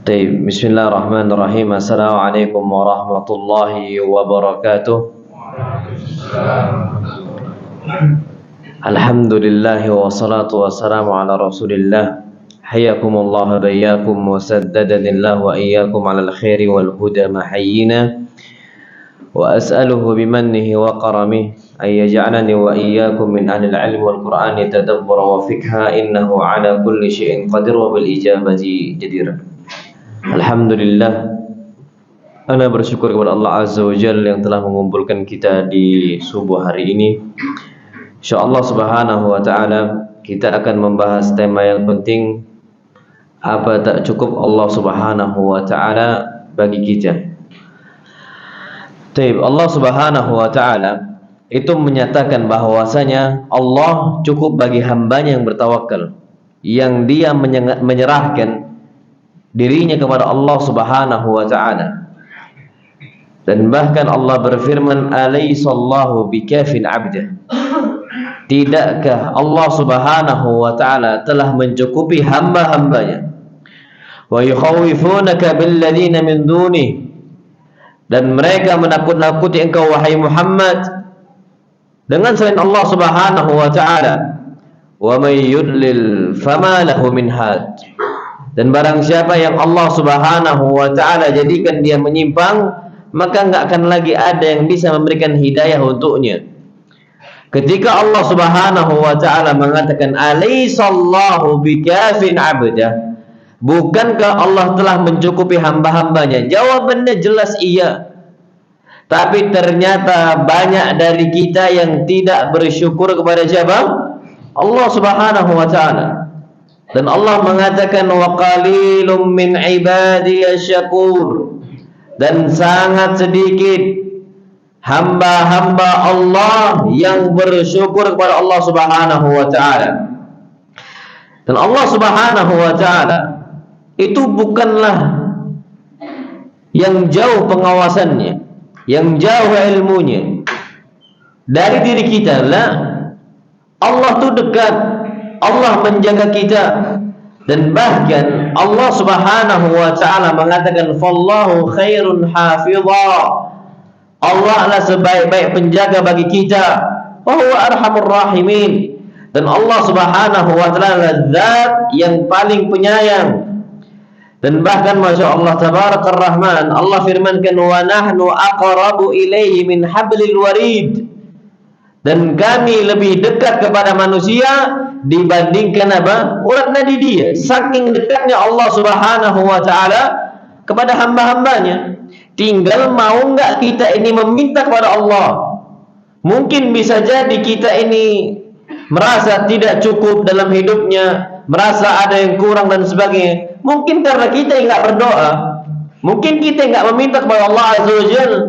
Bismillahirrahmanirrahim. Assalamualaikum warahmatullahi wabarakatuh. Alhamdulillah wassalatu wassalamu ala Rasulillah. Hayyakumullah bayyakum wa saddadanillah wa iyyakum ala al-khairi wal huda mahayyina. Wa as'aluhu bimannihi wa karamihi ay yaj'alani wa iyyakum min ahli al-'ilmi wal Qur'ani tadabbura wa fikha innahu ala kulli syai'in qadir wa bil ijabati jadir. Alhamdulillah, ana bersyukur kepada Allah Azza wa Jalla yang telah mengumpulkan kita di subuh hari ini. InsyaAllah subhanahu wa ta'ala kita akan membahas tema yang penting, apa tak cukup Allah subhanahu wa ta'ala bagi kita. Allah subhanahu wa ta'ala itu menyatakan bahwasanya Allah cukup bagi hambanya yang bertawakal, yang dia menyerahkan dirinya kepada Allah subhanahu wa ta'ala. Dan bahkan Allah berfirman, alaysallahu bikafin abdah, tidakkah Allah subhanahu wa ta'ala telah mencukupi hamba-hambanya. Wa yukhawifunaka billadhina min dunih, dan mereka menakut-nakuti engkau wahai Muhammad dengan selain Allah subhanahu wa ta'ala. Wa may yudlil fama lahu min had, dan barang siapa yang Allah subhanahu wa ta'ala jadikan dia menyimpang, maka enggak akan lagi ada yang bisa memberikan hidayah untuknya. Ketika Allah subhanahu wa ta'ala mengatakan alaysallahu bikafin abdah, bukankah Allah telah mencukupi hamba-hambanya? Jawabannya jelas iya. Tapi ternyata banyak dari kita yang tidak bersyukur kepada siapa? Allah subhanahu wa ta'ala. Dan Allah mengatakan wa qalilum min ibadiyasy syakur, dan sangat sedikit hamba-hamba Allah yang bersyukur kepada Allah subhanahu wa ta'ala. Dan Allah subhanahu wa ta'ala itu bukanlah yang jauh pengawasannya, yang jauh ilmunya dari diri kita. Lah, Allah itu dekat, Allah menjaga kita. Dan bahkan Allah subhanahu wa ta'ala mengatakan fallahu khairun hafidha, Allah adalah sebaik-baik penjaga bagi kita. Wa huwa arhamur rahimin, dan Allah subhanahu wa ta'ala adalah zat yang paling penyayang. Dan bahkan masya Allah tabarakar rahman, Allah firmankan wa nahnu aqrabu ilaihi min hablil warid, dan kami lebih dekat kepada manusia dibandingkan apa? Urat nadi dia. Saking dekatnya Allah subhanahu wa ta'ala kepada hamba-hambanya. Tinggal mau enggak kita ini meminta kepada Allah. Mungkin bisa jadi kita ini merasa tidak cukup dalam hidupnya, merasa ada yang kurang dan sebagainya. Mungkin karena kita enggak berdoa, mungkin kita enggak meminta kepada Allah azza wa jalla.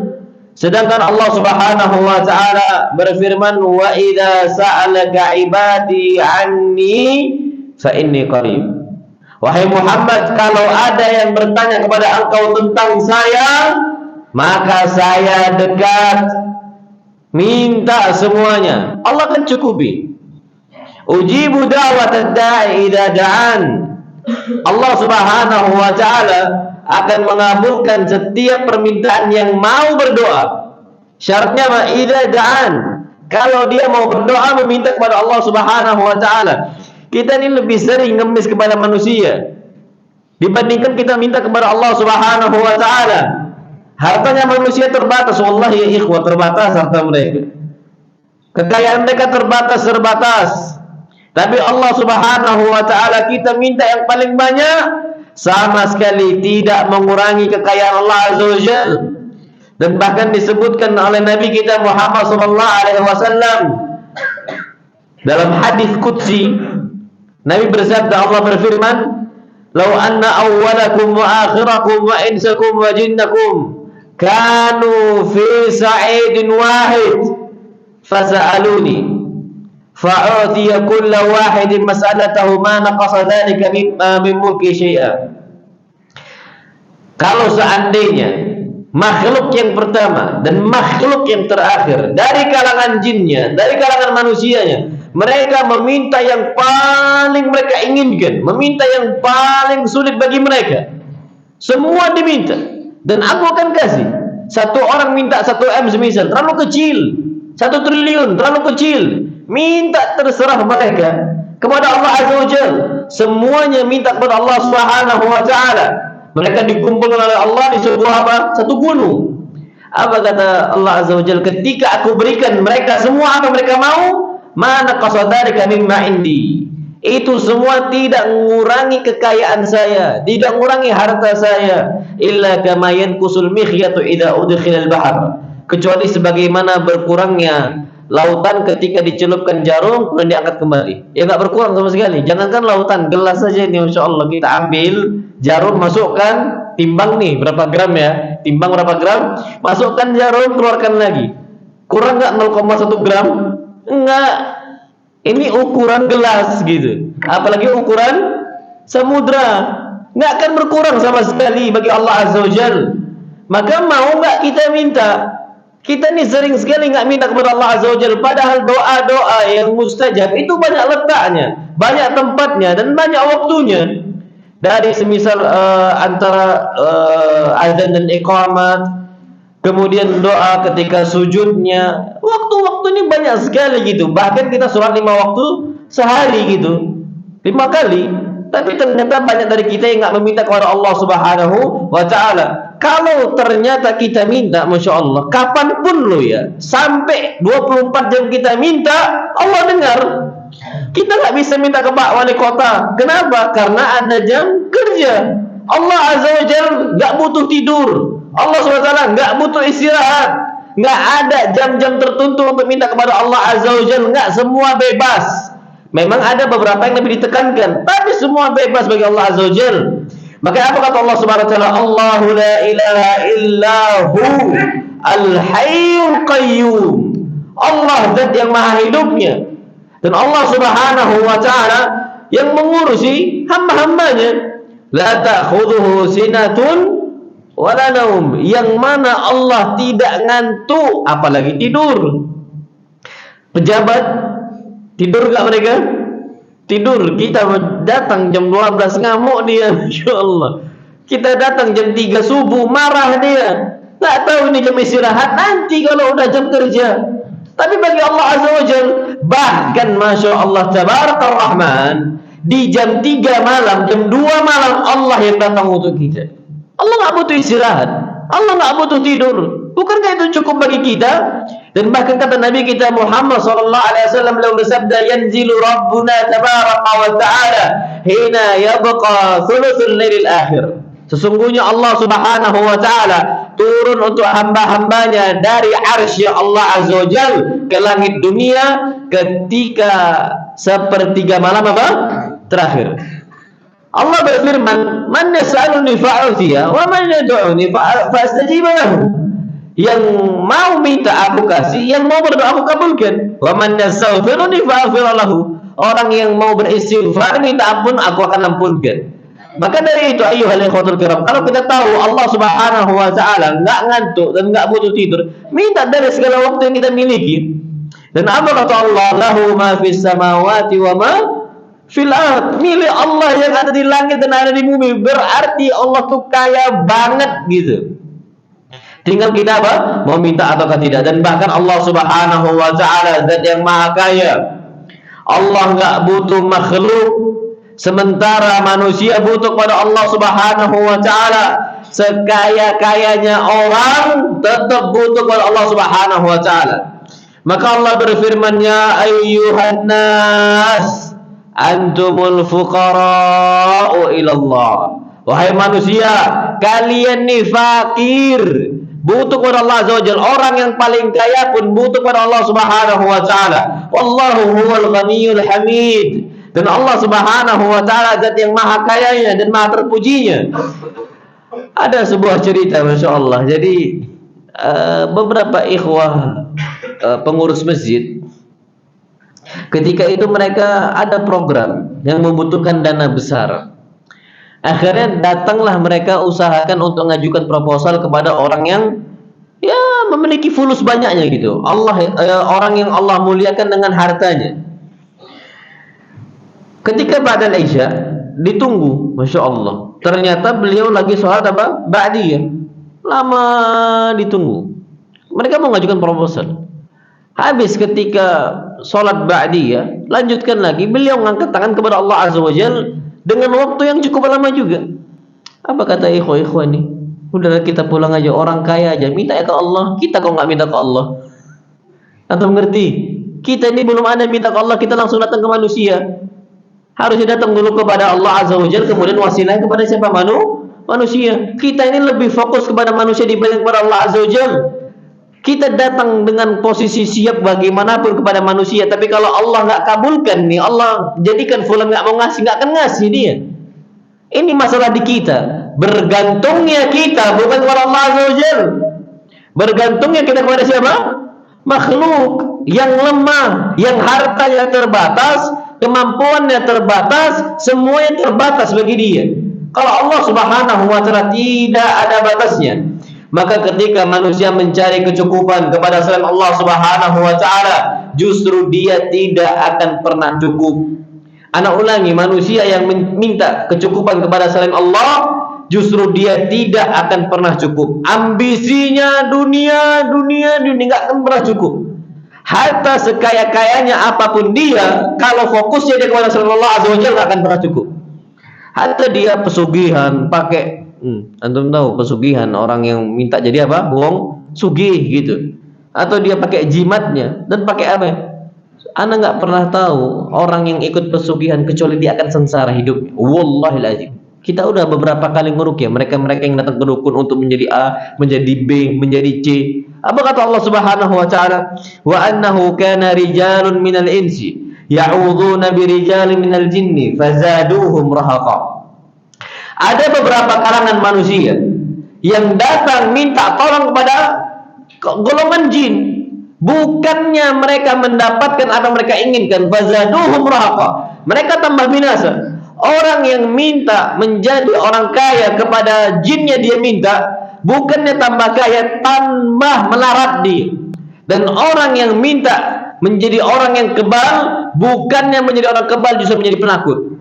Sedangkan Allah subhanahu wa ta'ala berfirman wa idza sa'alaka ibadi anni fa inni qarib. Wahai Muhammad, kalau ada yang bertanya kepada engkau tentang saya, maka saya dekat. Minta semuanya, Allah akan cukupi. Ujibu da'watad da'i idza da'an. Allah subhanahu wa ta'ala akan mengabulkan setiap permintaan yang mau berdoa. Syaratnya apa? Idza da'an, kalau dia mau berdoa meminta kepada Allah subhanahu wa ta'ala. Kita ini lebih sering ngemis kepada manusia dibandingkan kita minta kepada Allah subhanahu wa ta'ala. Hartanya manusia terbatas, wallahi ya ikhwah, terbatas harta mereka, kekayaan mereka terbatas. Tapi Allah subhanahu wa ta'ala kita minta yang paling banyak, sama sekali tidak mengurangi kekayaan Allah azza wa jalla. Dan bahkan disebutkan oleh Nabi kita Muhammad sallallahu alaihi wasallam dalam hadis qudsi, Nabi bersabda, Allah berfirman, "Lau anna awwalakum wa akhirakum wa insakum wa jinnakum kanu fi sa'idin wahid fasa'aluni fa'utiya kulla wahidin mas'alatahu ma naqasa dhalika min mulki syai'a." Kalau seandainya makhluk yang pertama dan makhluk yang terakhir dari kalangan jinnya, dari kalangan manusianya Mereka meminta yang paling mereka inginkan, meminta yang paling sulit bagi mereka. Semua diminta, dan aku akan kasih. Satu orang minta 1 M semisal, terlalu kecil. 1 triliun, terlalu kecil. Minta terserah mereka kepada Allah Azza wa Jalla. Semuanya minta kepada Allah Subhanahu wa Ta'ala. Mereka dikumpulkan oleh Allah di sebuah apa? Satu gunung. Apa kata Allah Azza wa Jalla? Ketika aku berikan mereka semua apa mereka mau, mana qasadarika mimma indi. Itu semua tidak mengurangi kekayaan saya, tidak mengurangi harta saya. Illa kama yanqusul mikhyatu idza udkhila al-bahr. Kecuali sebagaimana berkurangnya lautan ketika dicelupkan jarum kemudian diangkat kembali. Ya enggak berkurang sama sekali. Jangankan lautan, gelas saja ini insyaallah kita ambil jarum, masukkan, timbang nih berapa gram ya, timbang berapa gram, masukkan jarum, keluarkan lagi. Kurang enggak 0,1 gram? Enggak. Ini ukuran gelas gitu. Apalagi ukuran samudra. Enggak akan berkurang sama sekali bagi Allah Azza wa Jalla. Maka mau enggak kita minta? Kita nih sering sekali nggak minta kepada Allah Azza wa Jalla, padahal doa-doa yang mustajab itu banyak letaknya, banyak tempatnya, dan banyak waktunya. Dari semisal antara azan dan iqamat, kemudian doa ketika sujudnya, waktu-waktu ini banyak sekali gitu. Bahkan kita sholat 5 waktu sehari gitu, 5 kali. Tapi ternyata banyak dari kita yang nggak meminta kepada Allah Subhanahu wa Ta'ala. Kalau ternyata kita minta, Masya Allah, kapanpun lo ya, sampai 24 jam kita minta, Allah dengar. Kita nggak bisa minta ke Pak Wali Kota. Kenapa? Karena ada jam kerja. Allah Azza wa Jalla nggak butuh tidur. Allah SWT nggak butuh istirahat. Nggak ada jam-jam tertentu untuk minta kepada Allah Azza wa Jalla. Nggak, semua bebas. Memang ada beberapa yang lebih ditekankan, tapi semua bebas bagi Allah Azza wa Jalla. Maka apa kata Allah Subhanahu wa Ta'ala? Allahu la ilaha illahu al-hayyul qayyum. Allah zat yang maha hidupnya, dan Allah Subhanahu wa Ta'ala yang mengurusi hamba-hambanya. La ta'khudhuhu sinatun wa la naum, yang mana Allah tidak ngantuk apalagi tidur. Pejabat tidur enggak mereka? Tidur. Kita datang jam 12 ngamuk dia, Masya Allah. Kita datang jam 3 subuh marah dia. Nggak tahu ini jam istirahat, nanti kalau udah jam kerja. Tapi bagi Allah Azza wa Jalla, bahkan Masya Allah Tabarakar Rahman, di jam 3 malam, jam 2 malam Allah yang datang untuk kita. Allah nggak butuh istirahat, Allah nggak butuh tidur. Bukankah itu cukup bagi kita? Dan bahkan kata Nabi kita Muhammad SAW beliau bersabda, yanzilu Rabbuna tabaraka wa ta'ala hina yabqa thuluthul lailil akhir. Sesungguhnya Allah Subhanahu wa Ta'ala turun untuk hamba-hambanya dari arsy Allah Azza wa Jalla ke langit dunia ketika sepertiga malam apa? Terakhir. Allah berfirman, man yas'aluni fa'utiya wa man yad'uni fa'astajib lahu. Yang mau minta aku kasih, yang mau berdoa aku kabulkan. Wa man yastaghfiruni fa'aghfir lahu. Orang yang mau beristighfar, minta ampun, aku akan ampunkan. Maka dari itu ayyuhal ikhwatul kiram, kalau kita tahu Allah Subhanahu wa Ta'ala enggak ngantuk dan enggak butuh tidur, minta dari segala waktu yang kita miliki. Dan apa kata Allah? Lahu ma fis samawati wa ma fil ard. Milik Allah yang ada di langit dan ada di bumi. Berarti Allah tuh kaya banget gitu. Tinggal kita apa? Mau minta ataukah tidak. Dan bahkan Allah Subhanahu wa Ta'ala zat yang maha kaya. Allah enggak butuh makhluk, sementara manusia butuh kepada Allah Subhanahu wa Ta'ala. Sekaya-kayanya orang tetap butuh kepada Allah Subhanahu wa Ta'ala. Maka Allah berfirman, ya ayyuhan nas antumul fuqara'u ilallah. Wahai manusia, kalian nih fakir, butuh kepada Allah Azza wa Jalla. Orang yang paling kaya pun butuh kepada Allah Subhanahu wa Ta'ala. Wallahu huwal ghaniyyul hamid. Dan Allah Subhanahu wa Ta'ala zat yang maha kayanya dan maha terpujinya. Ada sebuah cerita, Masya Allah. Jadi beberapa ikhwah pengurus masjid, ketika itu mereka ada program yang membutuhkan dana besar. Akhirnya datanglah mereka usahakan untuk mengajukan proposal kepada orang yang ya memiliki fulus banyaknya gitu. Orang yang Allah muliakan dengan hartanya. Ketika ba'dal isya ditunggu, masya Allah. Ternyata beliau lagi sholat apa? Ba'diyah. Lama ditunggu. Mereka mau mengajukan proposal. Habis ketika sholat ba'diyah, lanjutkan lagi. Beliau mengangkat tangan kepada Allah Azza wa Jalla dengan waktu yang cukup lama juga. Apa kata ikhwah-ikhwah ini? Udah kita pulang aja, orang kaya aja minta ya ke Allah. Kita kok nggak minta ke Allah? Antum ngerti? Kita ini belum ada minta ke Allah, kita langsung datang ke manusia. Harusnya datang dulu kepada Allah Azza wa Jalla, kemudian wasilah kepada siapa? Manusia. Kita ini lebih fokus kepada manusia dibanding kepada Allah Azza wa Jalla. Kita datang dengan posisi siap bagaimanapun kepada manusia, tapi kalau Allah nggak kabulkan nih, Allah jadikan fulan nggak mau ngasih, nggak akan ngasih dia. Ini masalah di kita. Bergantungnya kita bukan kepada Allah Azza wa Jalla. Bergantungnya kita kepada siapa? Makhluk yang lemah, yang hartanya terbatas, kemampuannya terbatas, semuanya terbatas bagi dia. Kalau Allah Subhanahu wa taala tidak ada batasnya. Maka ketika manusia mencari kecukupan kepada selain Allah Subhanahu wa taala, justru dia tidak akan pernah cukup. Ana ulangi, manusia yang minta kecukupan kepada selain Allah, justru dia tidak akan pernah cukup. Ambisinya dunia nggak akan pernah cukup. Harta sekaya-kayanya apapun dia, kalau fokusnya dia kepada selain Allah Azza wa Jalla nggak akan pernah cukup. Harta dia pesugihan, pakai antum tahu pesugihan, orang yang minta jadi apa? Wong sugih gitu. Atau dia pakai jimatnya dan pakai apa? Ana nggak pernah tahu orang yang ikut pesugihan kecuali dia akan sengsara hidupnya. Wallahil azim. Kita udah beberapa kali nguruqyah mereka-mereka yang datang ke dukun untuk menjadi A, menjadi B, menjadi C. Apa kata Allah Subhanahu wa taala? Wa annahu kana rijalun minal insi ya'udzuuna birijalin minal jinni fazaduhum rahaqa. Ada beberapa kalangan manusia yang datang minta tolong kepada golongan jin. Bukannya mereka mendapatkan apa yang mereka inginkan, fazaduhum rahaqa. Mereka tambah binasa. Orang yang minta menjadi orang kaya kepada jinnya dia minta, bukannya tambah kaya, tambah melarat dia. Dan orang yang minta menjadi orang yang kebal, bukannya menjadi orang kebal, justru menjadi penakut.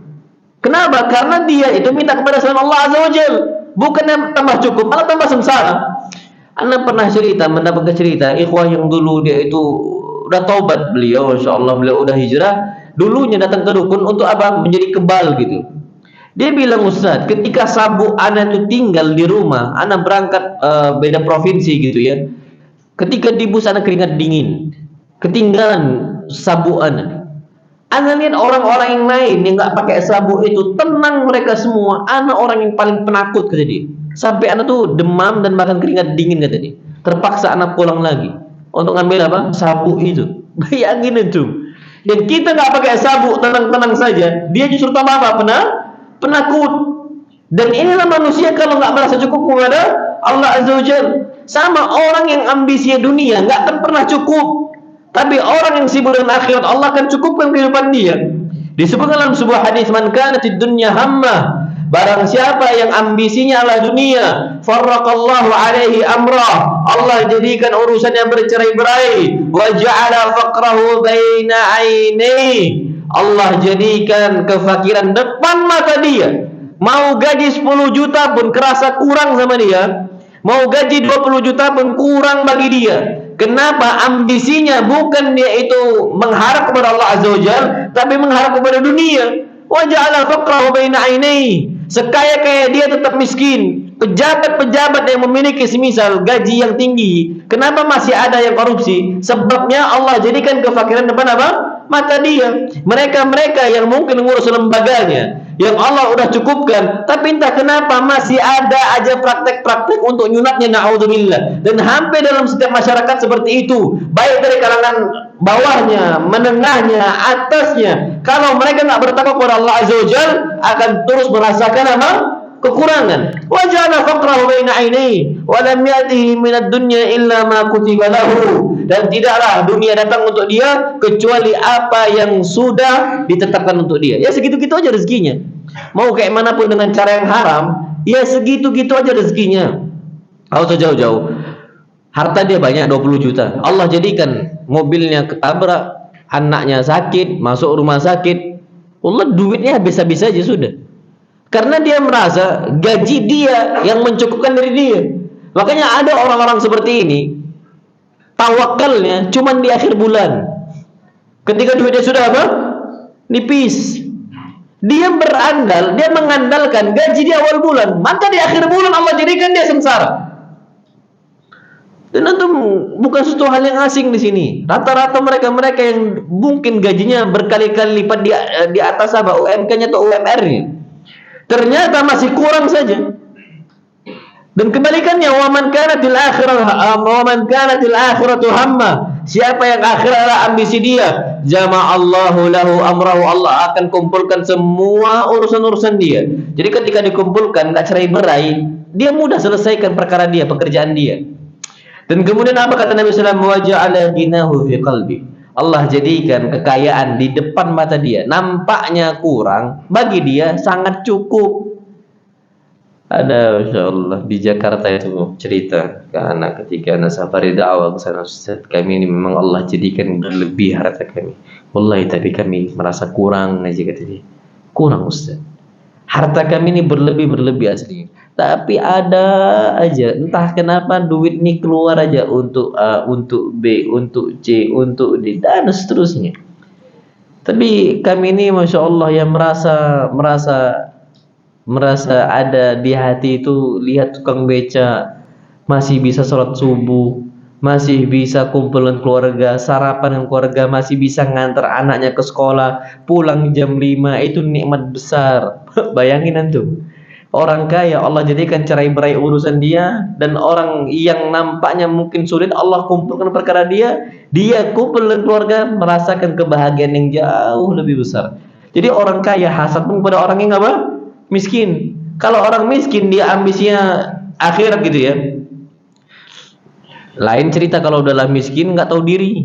Kenapa? Karena dia itu minta kepada selain Allah Azza wa Jalla, bukannya tambah cukup, malah tambah sengsara. Anda pernah cerita, mendapatkan cerita ikhwah yang dulu dia itu udah taubat beliau, insyaallah beliau udah hijrah. Dulunya datang ke dukun untuk apa? Menjadi kebal gitu. Dia bilang, Ustaz, ketika sabu ana itu tinggal di rumah, ana berangkat beda provinsi gitu ya. Ketika di bus ana keringat dingin, ketinggalan sabu ana. Ana lihat orang-orang yang lain yang nggak pakai sabu itu tenang mereka semua. Ana orang yang paling penakut kata dia. Sampai ana tuh demam dan makan keringat dingin kata dia. Terpaksa ana pulang lagi untuk ngambil apa? Sabu itu. Bayangin itu. Dan kita nggak pakai sabuk, tenang-tenang saja, dia justru tambah apa? Penakut. Dan inilah manusia kalau nggak merasa cukup kepada Allah Azza wa Jalla. Sama orang yang ambisi dunia nggak akan pernah cukup. Tapi orang yang sibuk dengan akhirat, Allah akan cukupkan kehidupan dia. Disebutkan dalam sebuah hadis, man kanatid dunya hammah, barang siapa yang ambisinya adalah dunia, farraqallahu alaihi amrah, Allah jadikan urusannya bercerai-berai, wa ja'ala faqrahu baina ainihi, Allah jadikan kefakiran depan mata dia. Mau gaji 10 juta pun kerasa kurang sama dia, mau gaji 20 juta pun kurang bagi dia. Kenapa? Ambisinya bukan dia itu mengharap kepada Allah Azza wa Jalla, tapi mengharap kepada dunia. Wa ja'ala faqrahu baina ainihi, sekaya-kaya dia tetap miskin. Pejabat-pejabat yang memiliki semisal gaji yang tinggi, kenapa masih ada yang korupsi? Sebabnya Allah jadikan kefakiran depan apa? Mata dia. Mereka-mereka yang mungkin ngurus lembaganya, yang Allah udah cukupkan, tapi entah kenapa masih ada aja praktek-praktek untuk nyunatnya, na'udzubillah. Dan hampir dalam setiap masyarakat seperti itu, baik dari kalangan bawahnya, menengahnya, atasnya. Kalau mereka nggak bertakwa kepada Allah Azza wa Jalla, akan terus merasakan apa? Kekurangan. Wa ja'ala faqrahu baina ainihi wa lam ya'tihi minad dunya illa ma kutiba lahu. Dan tidaklah dunia datang untuk dia kecuali apa yang sudah ditetapkan untuk dia. Ya segitu-gitu aja rezekinya. Mau kayak manapun dengan cara yang haram, ya segitu-gitu aja rezekinya. Kalau jauh-jauh, harta dia banyak 20 juta. Allah jadikan mobilnya ketabrak, anaknya sakit, masuk rumah sakit, Allah duitnya habis-habis saja sudah. Karena dia merasa gaji dia yang mencukupkan diri dia. Makanya ada orang-orang seperti ini, tawakalnya cuman di akhir bulan. Ketika duitnya sudah apa? Nipis. Dia berandal, dia mengandalkan gaji di awal bulan, maka di akhir bulan Allah jadikan dia sengsara. Dan itu bukan sesuatu hal yang asing di sini. Rata-rata mereka yang mungkin gajinya berkali-kali lipat di atas apa UMK-nya atau UMR-nya, ternyata masih kurang saja. Dan kebalikannya, waman kanatil akhiratu hamma, siapa yang akhir adalah ambisi dia, jama'allahu lahu amrahu, Allah akan kumpulkan semua urusan-urusan dia. Jadi ketika dikumpulkan, enggak cerai-berai, dia mudah selesaikan perkara dia, pekerjaan dia. Dan kemudian apa kata Nabi sallallahu alaihi wasallam, wa ja'ala ghinahu fi qalbi, Allah jadikan kekayaan di depan mata dia, nampaknya kurang, bagi dia sangat cukup. Ada insyaallah di Jakarta itu cerita ke anak ketika anak safari dakwah ke sana, Ustaz, kami ini memang Allah jadikan berlebih harta kami. Wallahi tapi kami merasa kurang aja, kata dia. Kurang Ustaz. Harta kami ini berlebih asli. Tapi ada aja entah kenapa duit ini keluar aja untuk A, untuk B, untuk C, untuk D dan seterusnya. Tapi kami ini Masya Allah yang merasa ada di hati itu, lihat tukang beca masih bisa sholat subuh, masih bisa kumpul dengan keluarga, sarapan dengan keluarga, masih bisa ngantar anaknya ke sekolah, pulang jam 5, itu nikmat besar. Bayangin antum, orang kaya Allah jadikan cerai-berai urusan dia, dan orang yang nampaknya mungkin sulit Allah kumpulkan perkara dia kumpul dengan keluarga, merasakan kebahagiaan yang jauh lebih besar. Jadi orang kaya hasad pun pada orang yang apa? Miskin. Kalau orang miskin dia ambisinya akhirat gitu ya. Lain cerita kalau udahlah miskin nggak tahu diri.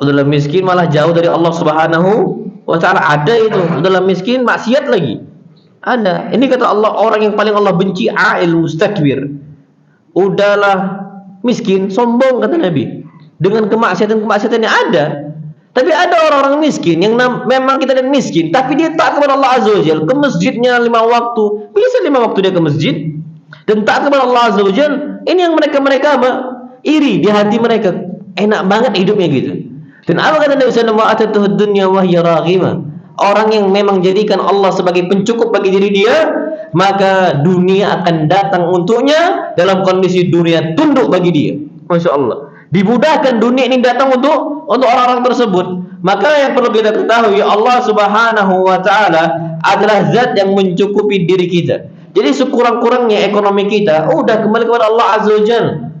Udahlah miskin malah jauh dari Allah Subhanahu wa taala. Ada itu, udahlah miskin maksiat lagi. Ada. Ini kata Allah, orang yang paling Allah benci ail mustakbir. Udahlah miskin, sombong kata Nabi. Dengan kemaksiatan-kemaksiatannya ada. Tapi ada orang-orang miskin yang memang kita lihat miskin, tapi dia taat kepada Allah Azza wa Jalla, ke masjidnya 5 waktu, bisa 5 waktu dia ke masjid dan taat kepada Allah Azza wa Jalla. Ini yang mereka apa? Iri di hati mereka, enak banget hidupnya gitu. Dan apa kata Nabi sallallahu alaihi wasallam, dunya wa hiya raghimah. Orang yang memang jadikan Allah sebagai pencukup bagi diri dia, maka dunia akan datang untuknya dalam kondisi dunia tunduk bagi dia. Masya Allah. Dimudahkan dunia ini datang untuk orang-orang tersebut. Maka yang perlu kita ketahui, Allah Subhanahu wa taala adalah zat yang mencukupi diri kita. Jadi sekurang-kurangnya ekonomi kita udah kembali kepada Allah Azza wa Jalla.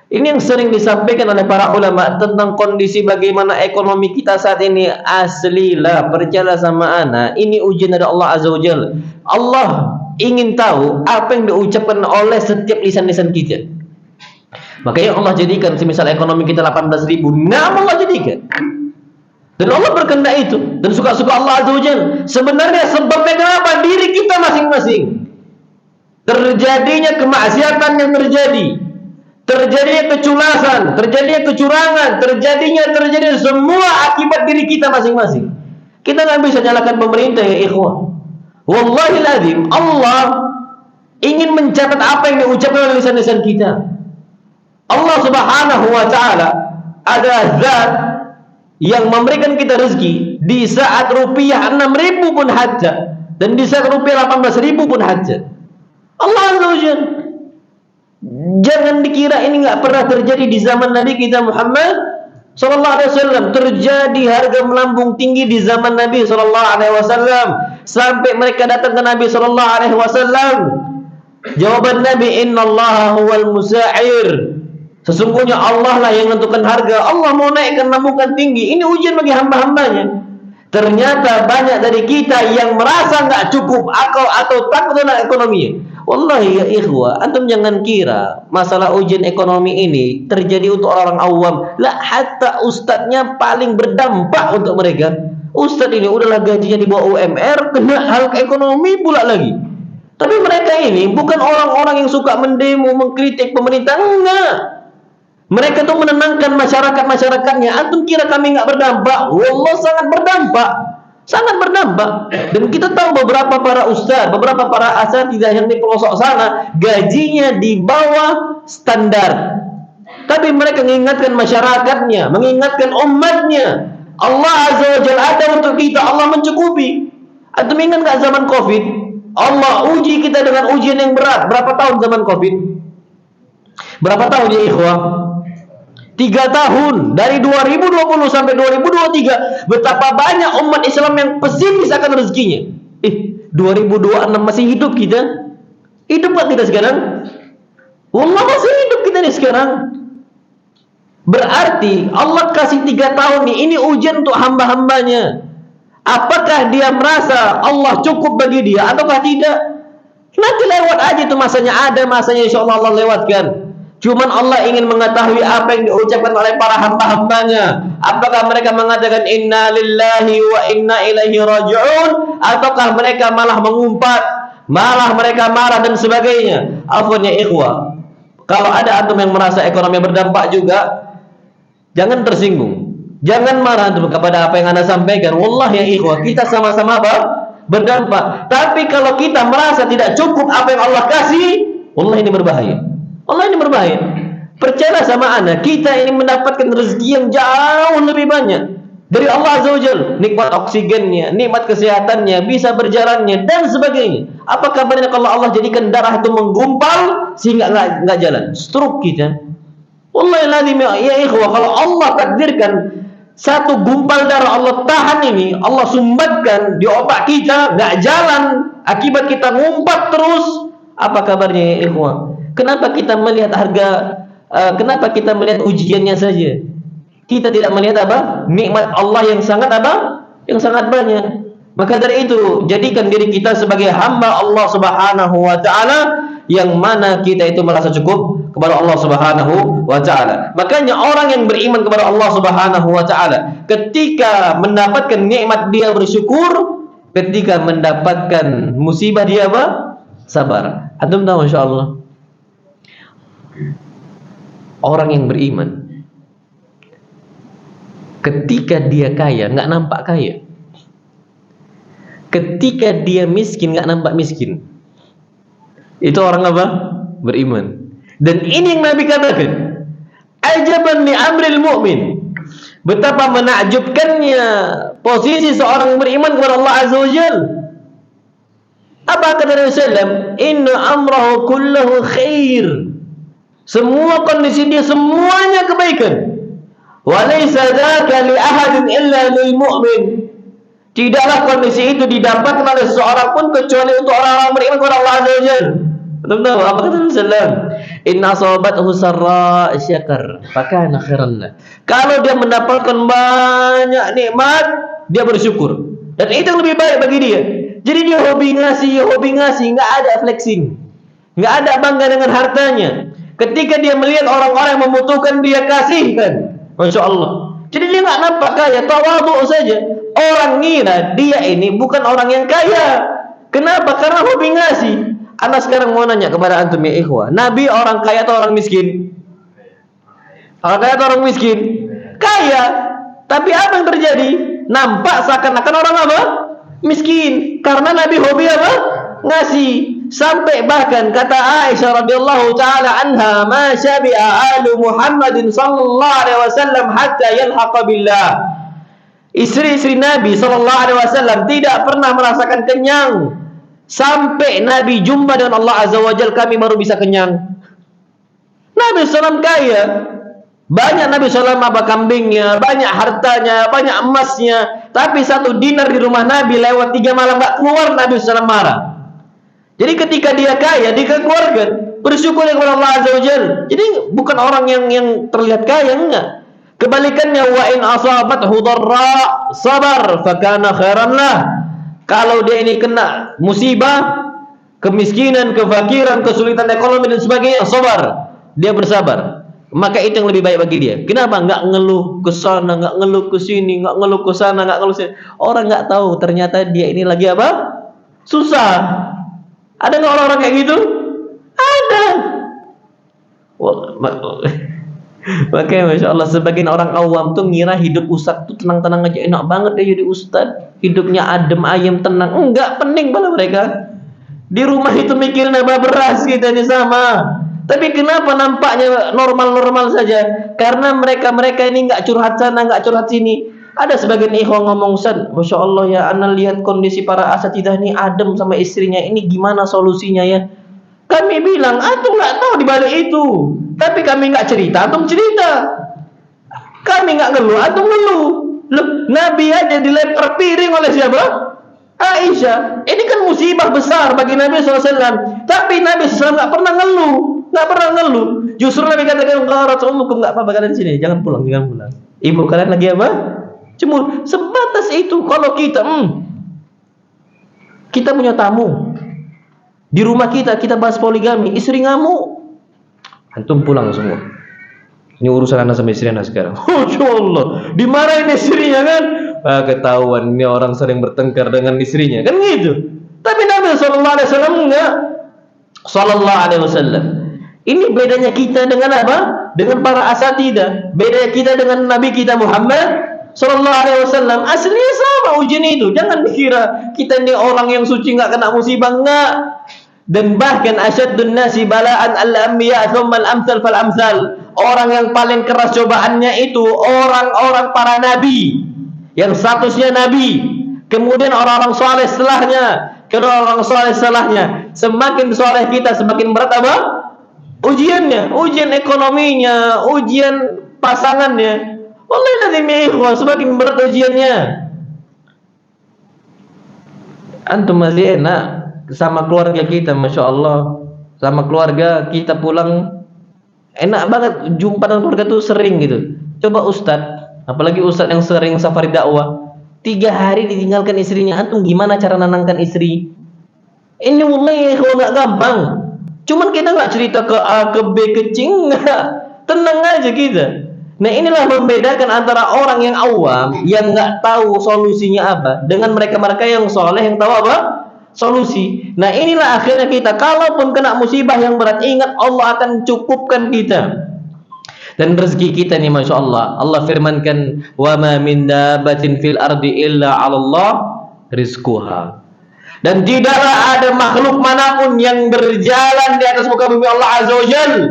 Ini yang sering disampaikan oleh para ulama tentang kondisi bagaimana ekonomi kita saat ini. Aslilah, percayalah sama ana, ini ujian dari Allah Azza wa Jalla. Allah ingin tahu apa yang diucapkan oleh setiap lisan-lisan kita. Makanya Allah jadikan semisal ekonomi kita 18.000, nama Allah jadikan. Dan Allah berkehendak itu, dan suka-suka Allah Azza wa Jalla. Sebenarnya sebabnya kenapa? Diri kita masing-masing. Terjadinya kemaksiatan yang terjadinya keculasan, terjadinya kecurangan, terjadinya semua akibat diri kita masing-masing. Kita nggak bisa nyalakan pemerintah ya ikhwah. Wallahil azim, Allah ingin mencatat apa yang diucapkan oleh lisan-lisan kita. Allah Subhanahu wa taala adalah zat yang memberikan kita rezeki di saat rupiah 6.000 pun hajat, dan di saat rupiah 18.000 pun hajat. Allah Azza wa Jalla. Jangan dikira ini nggak pernah terjadi di zaman Nabi kita Muhammad sallallahu alaihi wasallam. Terjadi harga melambung tinggi di zaman Nabi sallallahu alaihi wasallam, sampai mereka datang ke Nabi sallallahu alaihi wasallam. Jawaban Nabi, innallaha huwal musa'ir. Sesungguhnya Allah lah yang menentukan harga. Allah mau naikkan lambungkan tinggi. Ini ujian bagi hamba-hambanya. Ternyata banyak dari kita yang merasa nggak cukup akal atau takut dengan ekonomi. Wallahi ya ikhwah, antum jangan kira masalah ujian ekonomi ini terjadi untuk orang awam. Lah, hatta ustadznya paling berdampak untuk mereka. Ustadz ini udahlah gajinya di bawah UMR, kena hal ekonomi pula lagi. Tapi mereka ini bukan orang-orang yang suka mendemo, mengkritik pemerintah, enggak. Mereka tuh menenangkan masyarakatnya. Antum kira kami nggak berdampak? Wallah sangat berdampak. sangat berdampak. Dan kita tahu beberapa para ustaz, beberapa para asatidzah yang di pelosok sana gajinya di bawah standar, tapi mereka mengingatkan masyarakatnya, mengingatkan umatnya, Allah Azza wa Jalla ada untuk kita, Allah mencukupi. Antum ingat gak zaman Covid? Allah uji kita dengan ujian yang berat. Berapa tahun zaman Covid? Berapa tahun ya ikhwah? 3 tahun, dari 2020 sampai 2023. Betapa banyak umat Islam yang pesimis akan rezekinya. 2026 masih hidup kita? Hidup gak kita sekarang? Wallah masih hidup kita nih sekarang. Berarti Allah kasih 3 tahun nih, ini ujian untuk hamba-hambanya. Apakah dia merasa Allah cukup bagi dia ataukah tidak? Nanti lewat aja itu masanya, ada masanya insyaallah Allah lewatkan. Cuman Allah ingin mengetahui apa yang diucapkan oleh para hamba-hambanya. Apakah mereka mengatakan inna lillahi wa inna ilaihi raji'un, ataukah mereka malah mengumpat, malah mereka marah dan sebagainya. Afwan ya ikhwah, kalau ada antum yang merasa ekonomi berdampak juga, jangan tersinggung, jangan marah kepada apa yang Anda sampaikan. Wallah ya ikhwah, kita sama-sama berdampak. Tapi kalau kita merasa tidak cukup apa yang Allah kasih, wallah ini berbahaya. Allah ini berbahaya. Percayalah sama Anda, kita ini mendapatkan rezeki yang jauh lebih banyak dari Allah Azza wa Jalla. Nikmat oksigennya, nikmat kesehatannya, bisa berjalannya dan sebagainya. Apa kabarnya kalau Allah jadikan darah itu menggumpal sehingga nggak jalan, stroke kita? Wallahi lazim ya ikhwah, kalau Allah takdirkan satu gumpal darah Allah tahan ini, Allah sumbatkan di otak kita nggak jalan, akibat kita ngumpat terus, apa kabarnya ya ikhwah? Kenapa kita melihat kenapa kita melihat ujiannya saja? Kita tidak melihat apa? Nikmat Allah yang sangat apa? Yang sangat banyak. Maka dari itu, jadikan diri kita sebagai hamba Allah Subhanahu wa taala yang mana kita itu merasa cukup kepada Allah Subhanahu wa taala. Makanya orang yang beriman kepada Allah Subhanahu wa taala, ketika mendapatkan nikmat dia bersyukur, ketika mendapatkan musibah dia apa? Sabar. Antum tahu insyaallah, orang yang beriman ketika dia kaya nggak nampak kaya, ketika dia miskin nggak nampak miskin. Itu orang apa? Beriman. Dan ini yang Nabi katakan, ajaban li amril mu'min. Betapa menakjubkannya posisi seorang yang beriman kepada Allah Azza wa Jalla. Apa kata Nabi sallam? Inna amrahu kullahu khair. Semua kondisi dia semuanya kebaikan. Wa laysa dzaka li ahadin illa lil mu'min. Tidaklah kondisi itu didapatkan oleh seseorang pun kecuali untuk orang-orang beriman kepada Allah Azza wa Jalla. Betul tahu apa kata Rasulullah? Inna asabathu sarra syakar fakana khairan lah. Kalau dia mendapatkan banyak nikmat, dia bersyukur. Dan itu yang lebih baik bagi dia. Jadi dia hobi ngasih, nggak ada flexing, nggak ada bangga dengan hartanya. Ketika dia melihat orang-orang yang membutuhkan, dia kasihkan. Masya Allah. Jadi dia nggak nampak kaya, tawadhu saja. Orang ngira dia ini bukan orang yang kaya. Kenapa? Karena hobi ngasih. Anda sekarang mau nanya kepada antum ya ikhwah, Nabi orang kaya atau orang miskin? Orang kaya atau orang miskin? Kaya. Tapi apa yang terjadi? Nampak seakan-akan orang apa? Miskin. Karena Nabi hobi apa? Ngasih. Sampai bahkan kata Aisyah radhiyallahu taala anha, ma syabi'a alu Muhammadin sallallahu alaihi wasallam hatta yalhaqa billah. Istri-istri Nabi sallallahu alaihi wasallam tidak pernah merasakan kenyang sampai Nabi jumpa dengan Allah Azza wa Jalla, kami baru bisa kenyang. Nabi sallallahu kaya. Banyak Nabi sallallahu apa kambingnya, banyak hartanya, banyak emasnya, tapi 1 dinar di rumah Nabi lewat 3 malam enggak keluar, Nabi sallallahu marah. Jadi ketika dia kaya, dikeluarkan, bersyukur kepada Allah Azza wa Jalla. Jadi bukan orang yang terlihat kaya, enggak. Kebalikannya, wa in asabathu dharra sabar fakana khairan lah. Kalau dia ini kena musibah, kemiskinan, kefakiran, kesulitan ekonomi dan sebagainya, sabar. Dia bersabar. Maka itu yang lebih baik bagi dia. Kenapa? Enggak ngeluh ke sana, enggak ngeluh ke sini, enggak ngeluh ke sana, enggak ngeluh sini. Orang enggak tahu ternyata dia ini lagi apa? Susah. Ada nggak orang-orang kayak gitu? Ada. Makanya Masya Allah, sebagian orang awam tuh ngira hidup ustadz tuh tenang-tenang aja, enak banget dia jadi ustadz, hidupnya adem ayem tenang. Enggak, pening malah mereka. Di rumah itu mikirin apa beras kita ini sama. Tapi kenapa nampaknya normal-normal saja? Karena mereka ini nggak curhat sana, nggak curhat sini. Ada sebagian ikhwan ngomong, Ustaz, Masya Allah ya, ana lihat kondisi para asatidah ini adem sama istrinya, ini gimana solusinya ya? Kami bilang, antum nggak tahu di balik itu. Tapi kami nggak cerita, antum cerita. Kami nggak ngeluh, antum ngeluh. Loh, Nabi aja dilempar piring oleh siapa? Aisyah. Ini kan musibah besar bagi Nabi SAW. Tapi Nabi SAW nggak pernah ngeluh, nggak pernah ngeluh. Justru Nabi katakan, nggak apa-apa kalian sini, jangan pulang, jangan pulang. Ibu kalian lagi apa? Cemur. Sebatas itu. Kalau kita punya tamu di rumah kita bahas poligami, istri ngamuk, antum pulang semua. Ini urusan anak sama istri anak sekarang. Masya Allah, dimarahin istrinya kan? Ketahuan ini orang sering bertengkar dengan istrinya, kan gitu. Tapi Nabi SAW enggak. Sallallahu Alaihi Wasallam. Ini bedanya kita dengan apa? Dengan para asatidah. Bedanya kita dengan Nabi kita Muhammad Sallallahu Alaihi Wasallam. Aslinya sama ujian itu. Jangan dikira kita ini orang yang suci nggak kena musibah, enggak. Dan bahkan asyaddun nasi bala'an al-anbiya thumma al-amsal fal-amsal. Orang yang paling keras cobaannya itu orang-orang para nabi yang statusnya nabi. Kemudian orang-orang soleh setelahnya. Kedua orang soleh setelahnya. Semakin soleh kita, semakin berat apa? Ujiannya, ujian ekonominya, ujian pasangannya. Wallahi lazim ya ikhwan, semakin berat ujiannya. Antum masih enak sama keluarga kita, Masya Allah. Sama keluarga kita pulang enak banget, jumpa dengan keluarga tuh sering gitu. Coba ustadz, apalagi ustadz yang sering safari dakwah, 3 hari ditinggalkan istrinya. Antum gimana cara nenangkan istri? Ini wallahi kalau nggak gampang. Cuman kita nggak cerita ke A, ke B, ke C, nggak. Tenang aja kita. Nah inilah membedakan antara orang yang awam, yang nggak tahu solusinya apa, dengan mereka-mereka yang soleh, yang tahu apa? Solusi. Nah inilah akhirnya kita, kalaupun kena musibah yang berat, ingat Allah akan cukupkan kita. Dan rezeki kita nih Masya Allah, Allah firmankan, wa ma min dabatin fil ardi illa 'ala Allah rizquha. Dan tidaklah ada makhluk manapun yang berjalan di atas muka bumi Allah Azza wa Jalla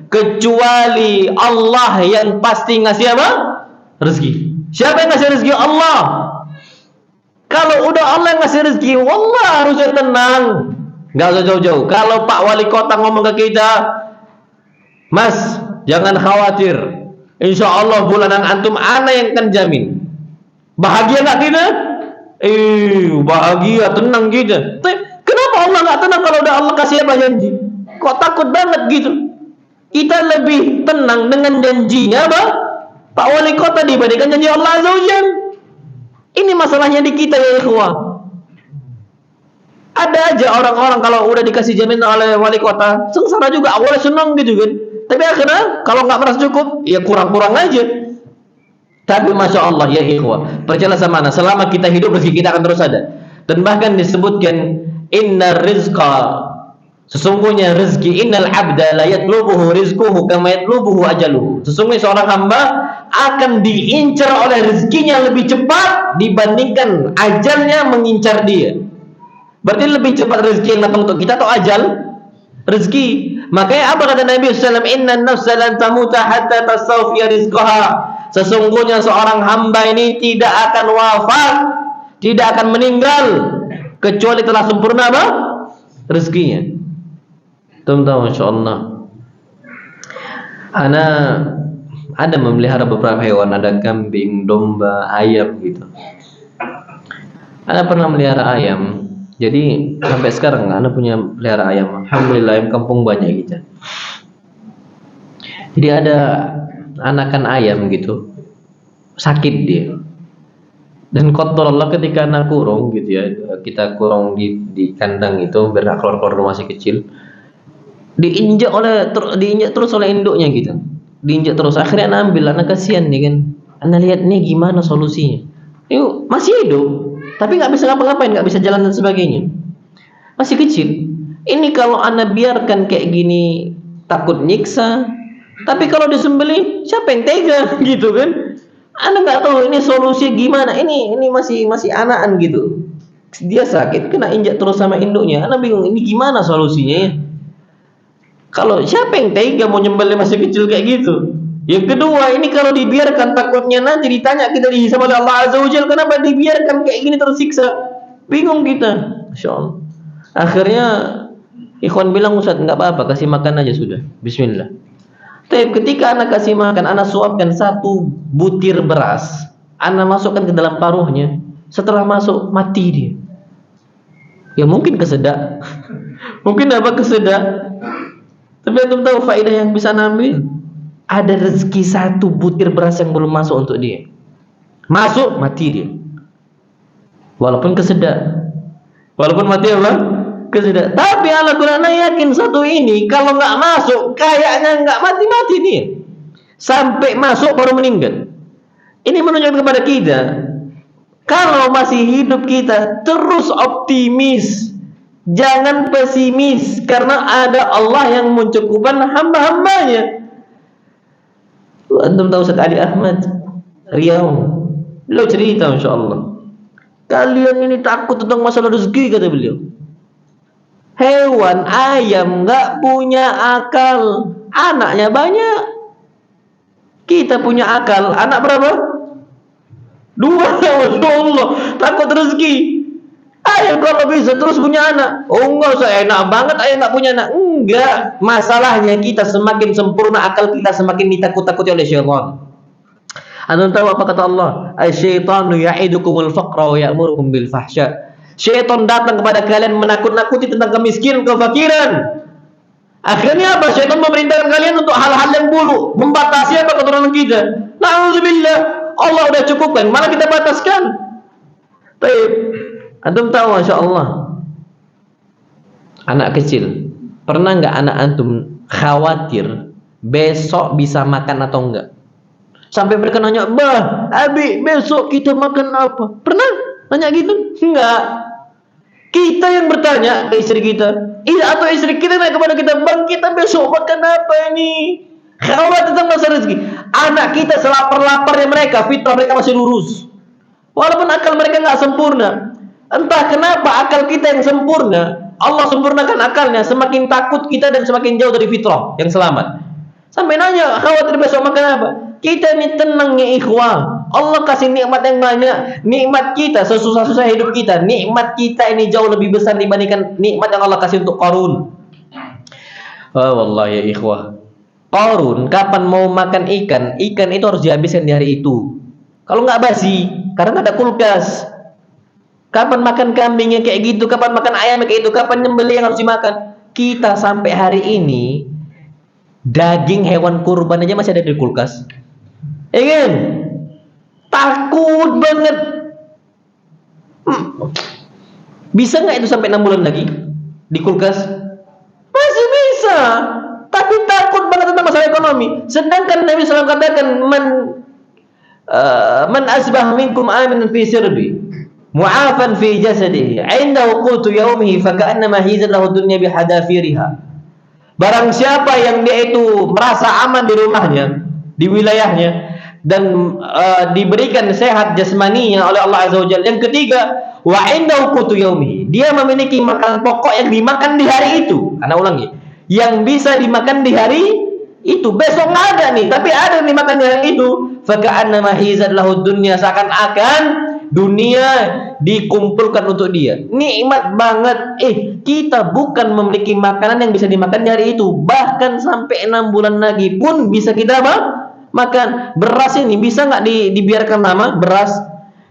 kecuali Allah yang pasti ngasih apa? Rezeki. Siapa yang ngasih rezeki? Allah. Kalau udah Allah yang ngasih rezeki, wallah harusnya tenang. Nggak usah jauh-jauh. Kalau Pak Wali Kota ngomong ke kita, Mas, jangan khawatir, insya Allah bulanan antum ana yang akan jamin. Bahagia nggak kita? Bahagia, tenang kita. Kenapa Allah nggak tenang kalau udah Allah kasih apa janji? Kok takut banget gitu? Kita lebih tenang dengan janjinya apa? Pak Wali Kota dibandingkan janji Allah Azza wa Jalla. Ini masalahnya di kita ya ikhwah. Ada aja orang-orang kalau udah dikasih jaminan oleh wali kota, sengsara juga, awalnya senang gitu kan. Tapi akhirnya kalau nggak merasa cukup, ya kurang-kurang aja. Tapi Masya Allah ya ikhwah, percayalah sama ana, selama kita hidup rezeki kita akan terus ada. Dan bahkan disebutkan, inna rizqa, sesungguhnya rezeki, innal abda la yatlubuhu rizquhu kama yatlubuhu ajaluhu. Sesungguhnya seorang hamba akan diincar oleh rezekinya lebih cepat dibandingkan ajalnya mengincar dia. Berarti lebih cepat rezeki yang datang untuk kita atau ajal? Rezeki. Makanya apa kata Nabi SAW? Inna nafsa lan tamuta hatta tastawfiya rizqaha. Sesungguhnya seorang hamba ini tidak akan wafat, tidak akan meninggal kecuali telah sempurna apa? Rezekinya. Teman-teman, Masya Allah. Ana ada memelihara beberapa hewan, ada kambing, domba, ayam gitu. Ana pernah melihara ayam. Jadi sampai sekarang ana punya pelihara ayam. Alhamdulillah ayam kampung banyak gitu. Jadi ada anakan ayam gitu, sakit dia. Dan kotor Allah ketika anak kurung gitu ya, kita kurung di kandang itu biar keluar-keluar masih kecil. Diinjak terus oleh induknya gitu. Diinjak terus, akhirnya anak ambil, anak kasihan nih kan. Anak lihat nih gimana solusinya. Yuk, masih hidup, tapi nggak bisa ngapa-ngapain, nggak bisa jalan dan sebagainya. Masih kecil. Ini kalau anak biarkan kayak gini, takut nyiksa, Tapi kalau disembelih, siapa yang tega gitu kan? Anda nggak tahu ini solusi gimana. Ini masih anakan gitu. Dia sakit, kena injak terus sama induknya. Anda bingung ini gimana solusinya ya? Kalau siapa yang tega mau nyembelih masih kecil kayak gitu? Yang kedua, ini kalau dibiarkan takutnya nanti ditanya kita dihisab oleh Allah Azza wa Jalla, kenapa dibiarkan kayak gini tersiksa? Bingung kita. Masya Allah. Akhirnya ikhwan bilang, Ustaz nggak apa-apa, kasih makan aja sudah. Bismillah. Tapi ketika anak kasih makan, anak suapkan 1 butir beras, anak masukkan ke dalam paruhnya. Setelah masuk mati dia. Ya mungkin kesedak. Mungkin apa kesedak. Tapi antum tahu faedah yang bisa ambil? Ada rezeki 1 butir beras yang belum masuk untuk dia. Masuk, mati dia. Walaupun kesedak. Walaupun mati apa? Kesedak. Tapi ala kulana yakin satu ini kalau nggak masuk, kayaknya nggak mati-mati dia. Sampai masuk baru meninggal. Ini menunjukkan kepada kita, kalau masih hidup kita terus optimis, jangan pesimis, karena ada Allah yang mencukupkan hamba-hambanya. Antum tahu Ustaz Ali Ahmad Riau, beliau cerita, Masya Allah, kalian ini takut tentang masalah rezeki, kata beliau. Hewan ayam nggak punya akal, anaknya banyak. Kita punya akal, anak berapa? 2. Masya Allah, takut rezeki. Ayam kalau bisa terus punya anak. Oh enggak usah, enak banget ayam nggak punya anak. Enggak, masalahnya kita semakin sempurna akal kita, semakin ditakut-takuti oleh syaitan. Anda tahu apa kata Allah? Asy-syaitanu ya'idukumul faqra wa ya'murukum bil fahsya. Syaitan datang kepada kalian menakut-nakuti tentang kemiskinan, kefakiran. Akhirnya apa? Syaitan memerintahkan kalian untuk hal-hal yang buruk, membatasi apa keturunan kita. Na'udzubillah, Allah udah cukupkan, malah kita bataskan. Baik, antum tahu, Masya Allah, anak kecil, pernah nggak anak antum khawatir besok bisa makan atau enggak? Sampai mereka nanya, "Bah, Abi, besok kita makan apa?" Pernah nanya gitu? Enggak. Kita yang bertanya ke istri kita, atau istri kita nanya kepada kita, "Bang, kita besok makan apa ini?" Khawatir tentang masalah rezeki. Anak kita selapar-laparnya mereka, fitrah mereka masih lurus. Walaupun akal mereka nggak sempurna. Entah kenapa akal kita yang sempurna, Allah sempurnakan akalnya, semakin takut kita dan semakin jauh dari fitrah yang selamat. Sampai nanya, khawatir besok makan apa? Kita ini tenang ya ikhwah. Allah kasih nikmat yang banyak. Nikmat kita, sesusah-susah hidup kita, nikmat kita ini jauh lebih besar dibandingkan nikmat yang Allah kasih untuk Qarun. Oh wallahi ya ikhwah, Qarun kapan mau makan ikan itu harus dihabiskan di hari itu. Kalau nggak basi, karena nggak ada kulkas. Kapan makan kambingnya kayak gitu, kapan makan ayamnya kayak gitu, kapan nyembelih yang harus dimakan. Kita sampai hari ini daging hewan kurban aja masih ada di kulkas. Ingin takut banget. Bisa nggak itu sampai 6 bulan lagi di kulkas? Masih bisa, tapi takut banget tentang masalah ekonomi. Sedangkan Nabi SAW katakan, man asbah minkum aminan fi sirbi mu'afan fi jasadihi 'inda qutu yaumihi fa ka'annama hizat lahu dunya bihadafiriha. Barang siapa yang dia itu merasa aman di rumahnya, di wilayahnya, dan diberikan sehat jasmaninya oleh Allah Azza wa Jalla. Yang ketiga, wa indahu qutu yaumihi, dia memiliki makanan pokok yang dimakan di hari itu. Ana ulangi, yang bisa dimakan di hari itu. Besok nggak ada nih, tapi ada yang dimakan di hari itu. Fa ka'annama hizat lahu dunya, seakan-akan dunia dikumpulkan untuk dia. Nikmat banget. Kita bukan memiliki makanan yang bisa dimakan di hari itu, bahkan sampai 6 bulan lagi pun bisa kita makan. Beras ini bisa nggak dibiarkan lama? Beras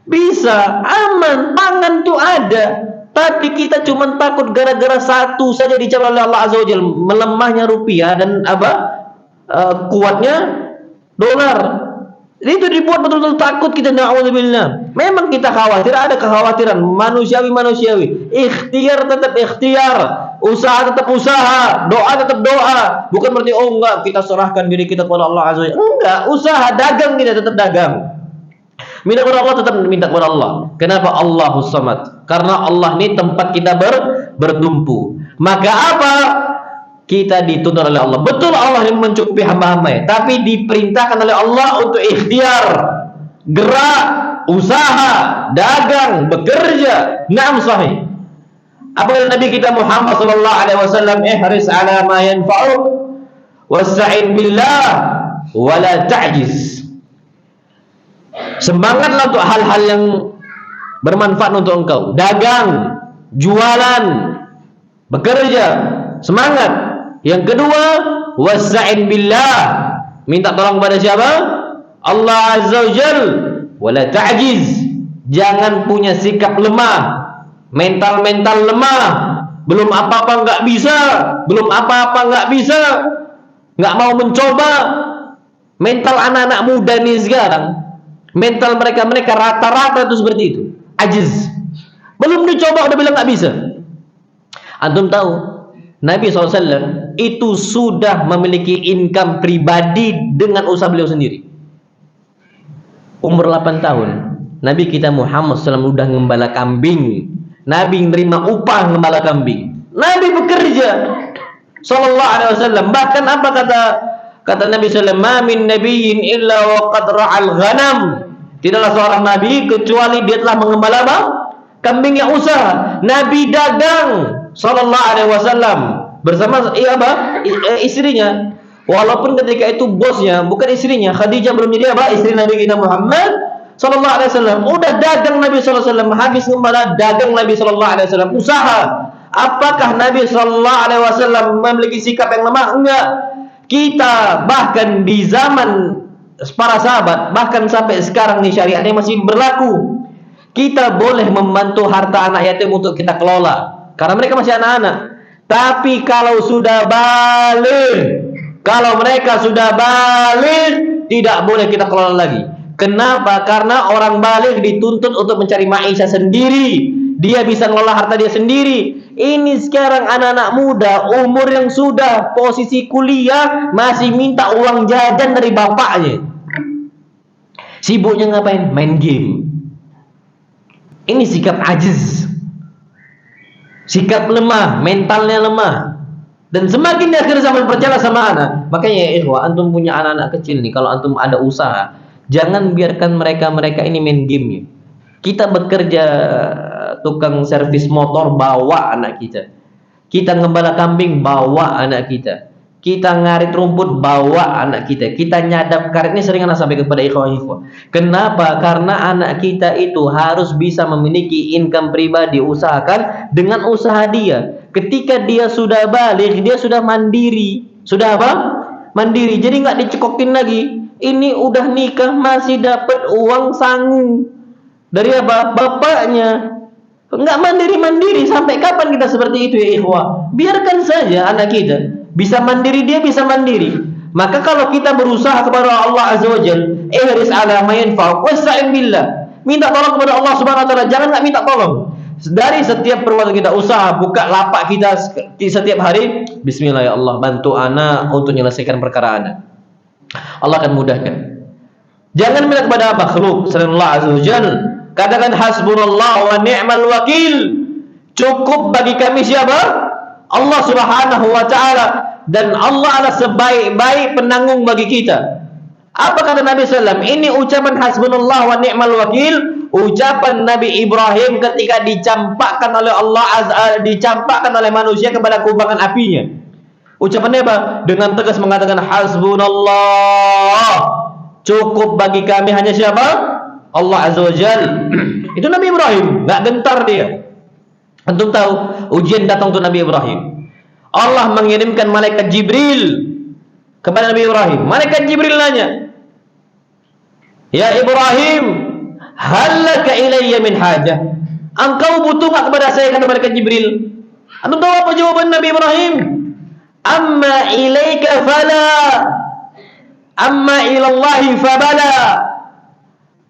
bisa, aman, pangan tuh ada. Tapi kita cuma takut gara-gara satu saja dicela oleh Allah Azza wa Jalla, melemahnya rupiah dan kuatnya dolar. Itu dibuat betul-betul takut kita, na'udzubillah. Memang kita khawatir, ada kekhawatiran manusiawi. Ikhtiar tetap ikhtiar, usaha tetap usaha, doa tetap doa. Bukan berarti enggak, kita serahkan diri kita kepada Allah Azza wa Jalla. Enggak, usaha dagang kita tetap dagang. Minta kepada Allah, tetap minta kepada Allah. Kenapa? Allahus Samad. Karena Allah ini tempat kita bertumpu. Maka apa? kita dituntut oleh Allah. Betul Allah yang mencukupi hamba-hambanya, tapi diperintahkan oleh Allah untuk ikhtiar, gerak, usaha, dagang, bekerja. Naam sahih. Apa kata Nabi kita Muhammad sallallahu alaihi wasallam, ihris ala ma yanfa'uk wasta'in billah wa la ta'jiz. Semangatlah untuk hal-hal yang bermanfaat untuk engkau. Dagang, jualan, bekerja, semangat. Yang kedua, wasta'in billah. Minta tolong kepada siapa? Allah Azza wa Jal. Wa la ta'jiz. Jangan punya sikap lemah, mental-mental lemah. Belum apa-apa enggak bisa, belum apa-apa enggak bisa, enggak mau mencoba. Mental anak-anak muda nih sekarang, mental mereka rata-rata itu seperti itu. Ajiz. Belum dicoba udah bilang nggak bisa. Antum tahu Nabi SAW itu sudah memiliki income pribadi dengan usaha beliau sendiri. Umur 8 tahun Nabi kita Muhammad SAW udah ngembala kambing. Nabi menerima upah ngembala kambing. Nabi bekerja sallallahu alaihi wasallam. Bahkan apa kata Nabi SAW, ma min nabiyyin illa wa qad ra'al ghanam. Tidaklah seorang nabi kecuali dia telah mengembala apa? Kambing yang usaha. Nabi dagang sallallahu alaihi wasallam bersama istrinya. Walaupun ketika itu bosnya bukan istrinya, Khadijah belum jadi apa? Istri Nabi kita Muhammad sallallahu alaihi wasallam. Udah dagang Nabi sallallahu alaihi wasallam, habis ngembala dagang Nabi sallallahu alaihi wasallam, usaha. Apakah Nabi sallallahu alaihi wasallam memiliki sikap yang lemah? Enggak. Kita bahkan di zaman para sahabat, bahkan sampai sekarang nih syariatnya masih berlaku. Kita boleh membantu harta anak yatim untuk kita kelola karena mereka masih anak-anak. Tapi kalau sudah balik, kalau mereka sudah balik, tidak boleh kita kelola lagi. Kenapa? Karena orang balik dituntut untuk mencari maisha sendiri. Dia bisa ngelola harta dia sendiri. Ini sekarang anak-anak muda umur yang sudah posisi kuliah masih minta uang jajan dari bapaknya. Sibuknya ngapain? Main game. Ini sikap ajiz, sikap lemah, mentalnya lemah. Dan semakin di akhir zaman percaya sama anak. Makanya ya ikhwah, antum punya anak-anak kecil nih, kalau antum ada usaha, jangan biarkan mereka ini main game. Kita bekerja tukang servis motor, bawa anak kita. Kita ngembala kambing, bawa anak kita. Kita ngarit rumput, bawa anak kita. Kita nyadap karet, ini sering anak sampai kepada ikhwah-ikhwah. Kenapa? Karena anak kita itu harus bisa memiliki income pribadi, usahakan dengan usaha dia. Ketika dia sudah balik, dia sudah mandiri. Sudah apa? Mandiri. Jadi nggak dicekokin lagi. Ini udah nikah masih dapat uang sangu dari apa? Bapaknya. Nggak mandiri-mandiri. Sampai kapan kita seperti itu ya ikhwah? Biarkan saja anak kita bisa mandiri, dia bisa mandiri. Maka kalau kita berusaha kepada Allah Azza wa Jalla, ihris ala ma yanfa'uk wasta'in billah. Minta tolong kepada Allah Subhanahu wa taala, jangan enggak minta tolong. Dari setiap perbuatan kita, usaha, buka lapak kita setiap hari, bismillah ya Allah, bantu anak untuk menyelesaikan perkara anak. Allah akan mudahkan. Jangan minta kepada makhluk selain Allah Azza wa Jalla. Katakan hasbunallah wa ni'mal wakil. Cukup bagi kami siapa? Allah Subhanahu wa taala, dan Allah adalah sebaik-baik penanggung bagi kita. Apa kata Nabi SAW? Ini ucapan hasbunallah wa ni'mal wakil, ucapan Nabi Ibrahim ketika dicampakkan oleh Allah dicampakkan oleh manusia kepada kubangan apinya. Ucapannya apa? Dengan tegas mengatakan hasbunallah, cukup bagi kami hanya siapa? Allah Azza wa Jalla. Itu Nabi Ibrahim, nggak gentar dia. Antum tahu ujian datang untuk Nabi Ibrahim. Allah mengirimkan malaikat Jibril kepada Nabi Ibrahim. Malaikat Jibril nanya, "Ya Ibrahim, hal laka ilayya min hajah?" Engkau butuh enggak kepada saya, kata malaikat Jibril. Antum tahu apa jawaban Nabi Ibrahim? Amma ilaika fala, amma ilallahi fabala.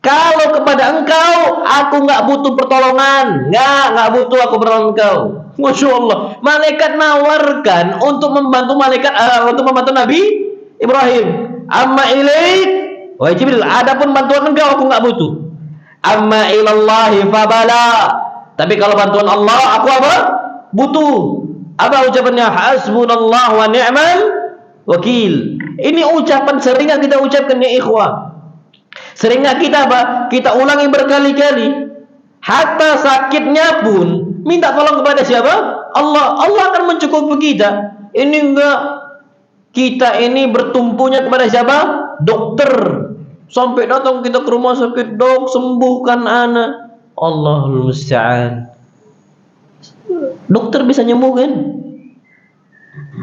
Kalau kepada engkau, aku nggak butuh pertolongan, nggak butuh aku pertolongan engkau. Masya Allah, malaikat nawarkan untuk membantu Nabi Ibrahim. Amma ilaik, wahai Jibril, adapun bantuan engkau aku nggak butuh. Amma ilallahi fabala. Tapi kalau bantuan Allah, aku apa? Butuh. Apa ucapannya? Hasbunallah wa ni'mal wakil. Ini ucapan sering kita ucapkan ya ikhwah. Sering kita apa? Kita ulangi berkali-kali. Hatta sakitnya pun minta tolong kepada siapa? Allah. Allah akan mencukupi kita. Ini enggak, kita ini bertumpunya kepada siapa? Dokter. Sampai datang kita ke rumah sakit, dok sembuhkan anak. Allahul musta'an. Dokter bisa nyembuhkan?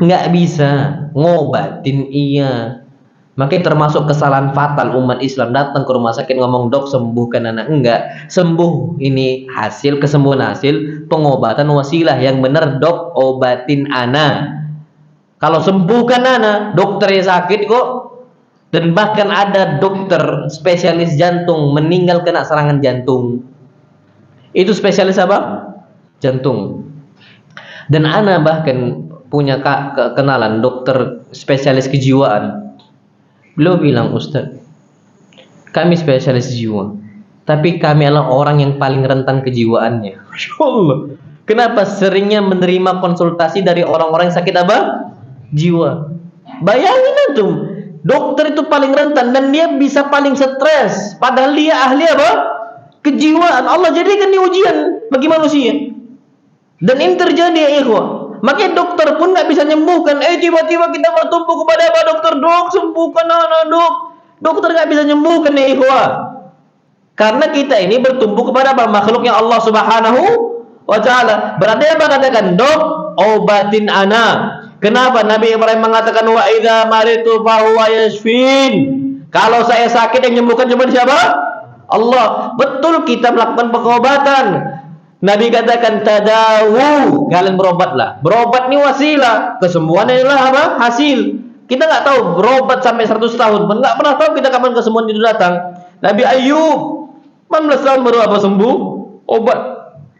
Enggak bisa. Ngobatin iya. Makanya termasuk kesalahan fatal umat Islam, datang ke rumah sakit ngomong, dok sembuhkan anak. Enggak. Sembuh ini hasil, kesembuhan hasil pengobatan wasilah. Yang benar, dok obatin anak. Kalau sembuhkan anak, dokternya sakit kok. Dan bahkan ada dokter spesialis jantung meninggal kena serangan jantung. Itu spesialis apa? Jantung. Dan ana bahkan punya kenalan dokter spesialis kejiwaan. Beliau bilang, Ustaz, kami spesialis jiwa, tapi kami adalah orang yang paling rentan kejiwaannya. Masya Allah. Kenapa? Seringnya menerima konsultasi dari orang-orang yang sakit apa? Jiwa. Bayangin antum, dokter itu paling rentan dan dia bisa paling stres, padahal dia ahli apa? Kejiwaan. Allah jadikan ini ujian bagi manusia. Dan ini terjadi ya ikhwah. Makanya dokter pun nggak bisa menyembuhkan. Tiba-tiba kita bertumpu kepada apa? Dokter, dok sembuhkan anak, dok. Dokter nggak bisa menyembuhkan ya ikhwah. Karena kita ini bertumpu kepada apa? Makhluknya Allah Subhanahu wa Ta'ala. Berarti apa katakan? Dok, obatin anak. Kenapa Nabi Ibrahim mengatakan wa idza maritu fa huwa yashfin? Kalau saya sakit yang menyembuhkan cuma siapa? Allah. Betul, kita melakukan pengobatan. Nabi katakan tadawu, kalian berobatlah. Berobat ini wasilah, kesembuhan adalah apa? Hasil. Kita nggak tahu berobat sampai 100 tahun, nggak pernah tahu kita kapan kesembuhan itu datang. Nabi Ayub 14 tahun baru apa sembuh?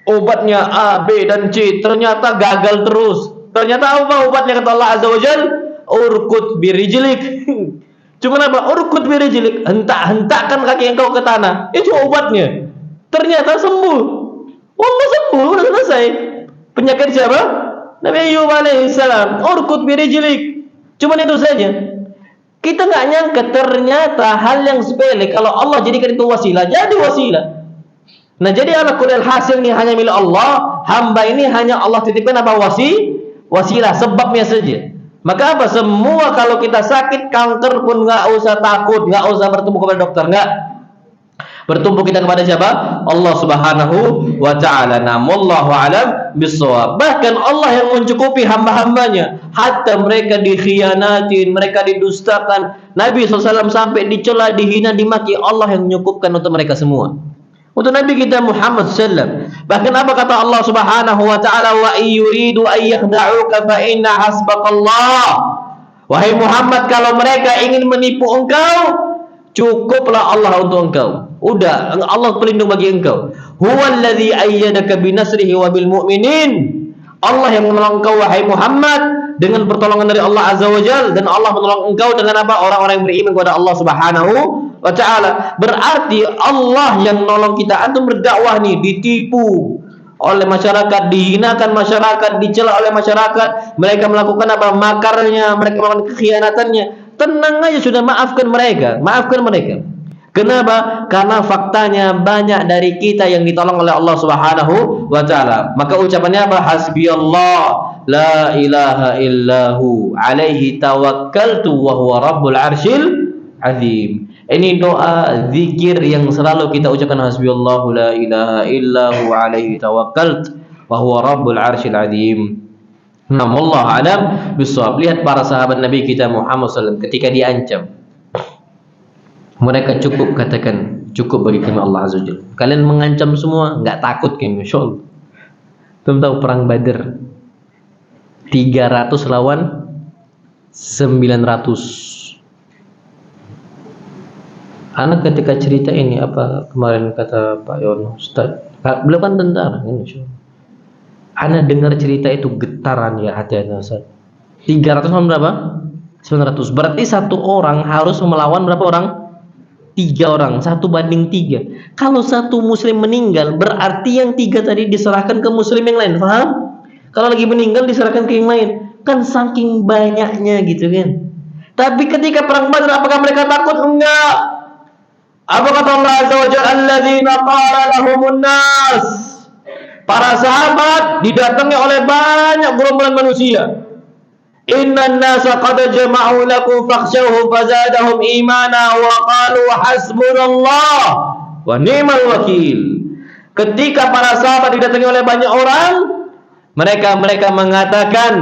Obatnya A, B dan C ternyata gagal terus. Ternyata apa obatnya kata Allah Azza wa Jal? Urkut birijlik. Cuma apa? Urkut birijlik. Hentakkan kaki engkau ke tanah. Itu obatnya. Ternyata sembuh. Allah sembuh, sudah selesai. Penyakit siapa? Nabi Ayub alaihissalam. Urkut birijlik. Cuma itu saja. Kita nggak nyangka ternyata hal yang sepele kalau Allah jadikan itu wasilah, jadi wasilah. Nah, jadi ala kulli hasil ini hanya milik Allah. Hamba ini hanya Allah titipkan apa? Wasilah, sebabnya saja. Maka apa? Semua kalau kita sakit kanker pun nggak usah takut, nggak usah bertumpu kepada dokter, nggak. Bertumpu kita kepada siapa? Allah Subhanahu wa Ta'ala. Wallahu a'lam bissawab. Bahkan Allah yang mencukupi hamba-hambanya. Hatta mereka dikhianatin, mereka didustakan. Nabi SAW sampai dicela, dihina, dimaki. Allah yang menyukupkan untuk mereka semua. Untuk Nabi kita Muhammad SAW. Bahkan apa kata Allah Subhanahu wa Ta'ala? Wa yuridu ayyakhda'uka fa inna hasbakallah. Wahai Muhammad, kalau mereka ingin menipu engkau, cukuplah Allah untuk engkau. Udah, Allah pelindung bagi engkau. Huwallazi ayyadaka binasrihi wa bil mu'minin. Allah yang menolong engkau wahai Muhammad dengan pertolongan dari Allah Azza wa Jalla, dan Allah menolong engkau dengan apa? Orang-orang yang beriman kepada Allah Subhanahu wa Ta'ala. Berarti Allah yang menolong kita. Antum berdakwah nih ditipu oleh masyarakat, dihinakan masyarakat, dicela oleh masyarakat, mereka melakukan apa? Makarnya, mereka melakukan kekhianatannya. Tenang aja, sudah maafkan mereka, maafkan mereka. Kenapa? Karena faktanya banyak dari kita yang ditolong oleh Allah Subhanahu wa Ta'ala. Maka ucapannya apa? Hasbiyallah la ilaha illahu alaihi tawakkaltu wa huwa rabbul arsyil azim. Ini doa zikir yang selalu kita ucapkan, hasbiyallahu la ilaha illahu alaihi tawakkaltu wa huwa rabbul arsyil azim. Wallahu a'lam bissawab. Lihat para sahabat Nabi kita Muhammad SAW ketika diancam, mereka cukup katakan, cukup bagi kami Allah Azza wa Jalla. Kalian mengancam semua, nggak takut kami, Masya Allah. Belum tahu perang Badar 300 lawan 900. Anak ketika cerita ini, apa kemarin kata Pak Yono, Ustaz, beliau kan tentara, Insya Allah. Anak dengar cerita itu getaran ya hati anak, Ustaz. 300 lawan berapa? 900. Berarti satu orang harus melawan berapa orang? 3 orang, 1-3. Kalau satu muslim meninggal, berarti yang 3 tadi diserahkan ke muslim yang lain, paham? Kalau lagi meninggal diserahkan ke yang lain. Kan saking banyaknya gitu kan. Tapi ketika perang Badar apakah mereka takut? Enggak. Apa kata Allah Azza wa Jalla? Alladzina qala lahumun nas. Para sahabat didatangi oleh banyak gerombolan manusia. Innan nasa qad jama'u lakum fakhshawhum fazadahum imana wa qalu hasbunallah wa ni'mal wakil. Ketika para sahabat didatangi oleh banyak orang, mereka mengatakan,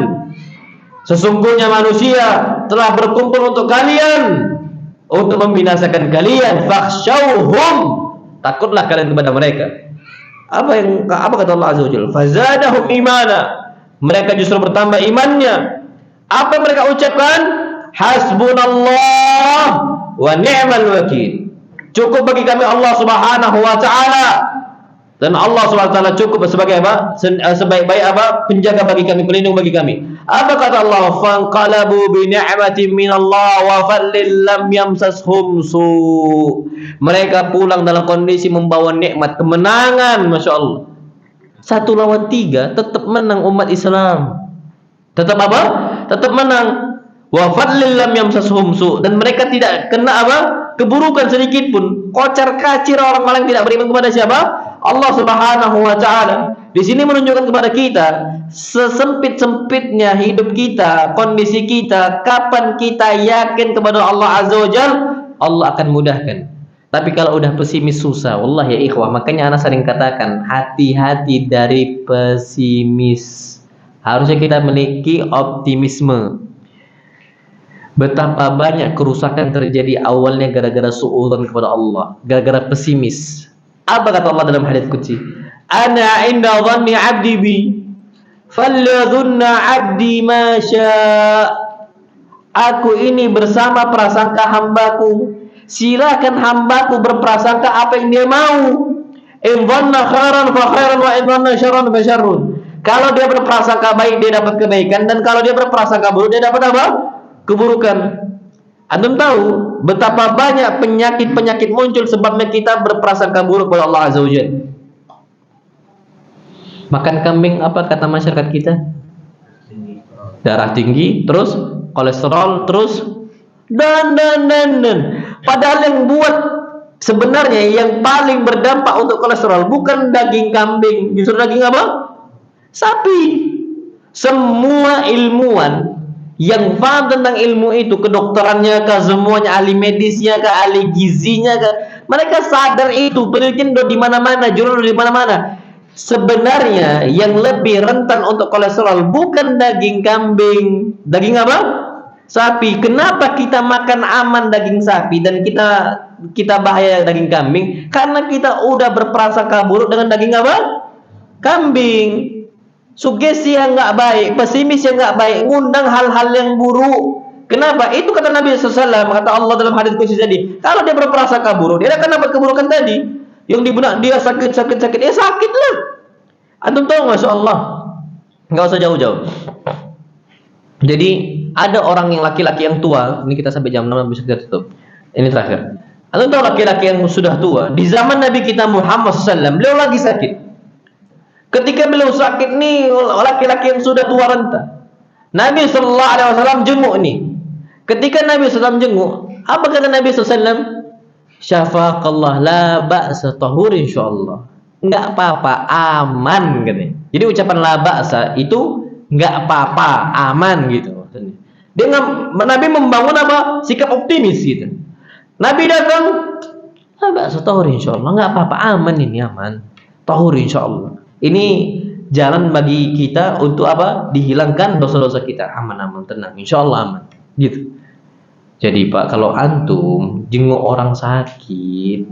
sesungguhnya manusia telah berkumpul untuk kalian, untuk membinasakan kalian. Fakhshawhum, takutlah kalian kepada mereka. Apa kata Allah Azza wa Jalla? Fazadahum imana, mereka justru bertambah imannya. Apa yang mereka ucapkan? Hasbunallah wa ni'mal wakil. Cukup bagi kami Allah Subhanahu wa taala, dan Allah Subhanahu wa taala cukup sebagai apa? Sebaik-baik apa? Penjaga bagi kami, pelindung bagi kami. Apa kata Allah? Fanqalabu bi ni'matin minallah wa fadlin lam yamsashum su. Mereka pulang dalam kondisi membawa nikmat, kemenangan, Masya Allah. 1 lawan 3 tetap menang umat Islam. Tetap apa? Tetap menang. Wa fadlil lam yamsashum su, dan mereka tidak kena apa? Keburukan sedikit pun. Kocar kacir orang-orang tidak beriman kepada siapa? Allah Subhanahu wa taala. Di sini menunjukkan kepada kita sesempit-sempitnya hidup kita, kondisi kita, kapan kita yakin kepada Allah Azza wa Jalla, Allah akan mudahkan. Tapi kalau udah pesimis susah, wallah ya ikhwah. Makanya anak sering katakan, hati-hati dari pesimis. Harusnya kita memiliki optimisme. Betapa banyak kerusakan terjadi awalnya gara-gara suudzon kepada Allah, gara-gara pesimis. Apa kata Allah dalam hadits qudsi? Ana 'inda dhanni 'abdi bi, falyadhunna 'abdi ma syaa. Aku ini bersama prasangka hambaku. Silakan hambaku berprasangka apa yang dia mau. In dhanna khairan fa khairan wa in dhanna syarran fa syarrun. Kalau dia berprasangka baik, dia dapat kebaikan, dan kalau dia berprasangka buruk, dia dapat apa? Keburukan. Antum tahu betapa banyak penyakit-penyakit muncul sebabnya kita berprasangka buruk kepada Allah Azza wa Jalla. Makan kambing apa kata masyarakat kita? Darah tinggi, terus kolesterol, terus dan. Padahal yang buat sebenarnya yang paling berdampak untuk kolesterol bukan daging kambing, justru daging apa? Sapi. Semua ilmuwan yang paham tentang ilmu itu, kedokterannya kah, semuanya ahli medisnya kah, ahli gizinya kah, mereka sadar itu, penelitian di mana-mana, jurnal di mana-mana. Sebenarnya yang lebih rentan untuk kolesterol bukan daging kambing, daging apa? Sapi. Kenapa kita makan aman daging sapi dan kita bahaya daging kambing? Karena kita udah berprasangka buruk dengan daging apa? Kambing. Sugesti yang nggak baik, pesimis yang nggak baik, ngundang hal-hal yang buruk. Kenapa? Itu kata Nabi SAW, kata Allah dalam hadits qudsi tadi. Kalau dia berprasangka buruk, dia akan dapat keburukan tadi. Yang di benak dia sakit, ya sakit lah. Antum tahu nggak? Masya Allah, nggak usah jauh-jauh. Jadi ada orang yang laki-laki yang tua. Ini kita sampai jam 6 bisa kita tutup. Ini terakhir. Antum tahu laki-laki yang sudah tua di zaman Nabi kita Muhammad SAW, beliau lagi sakit. Ketika beliau sakit nih, laki-laki yang sudah tua renta, Nabi SAW jenguk nih. Ketika Nabi SAW jenguk, apa kata Nabi SAW? Syafaqallah, la ba'sa, tahur insyaallah. Enggak apa-apa, aman katanya. Jadi ucapan la ba'sa itu enggak apa-apa, aman gitu. Dia Nabi membangun apa? Sikap optimis gitu. Nabi datang, la ba'sa, tahur insyaallah, enggak apa-apa, aman ini, aman. Tahur insyaallah. Ini jalan bagi kita untuk apa? Dihilangkan dosa-dosa kita. Aman-aman, tenang, insyaallah aman. Gitu. Jadi Pak, kalau antum jenguk orang sakit,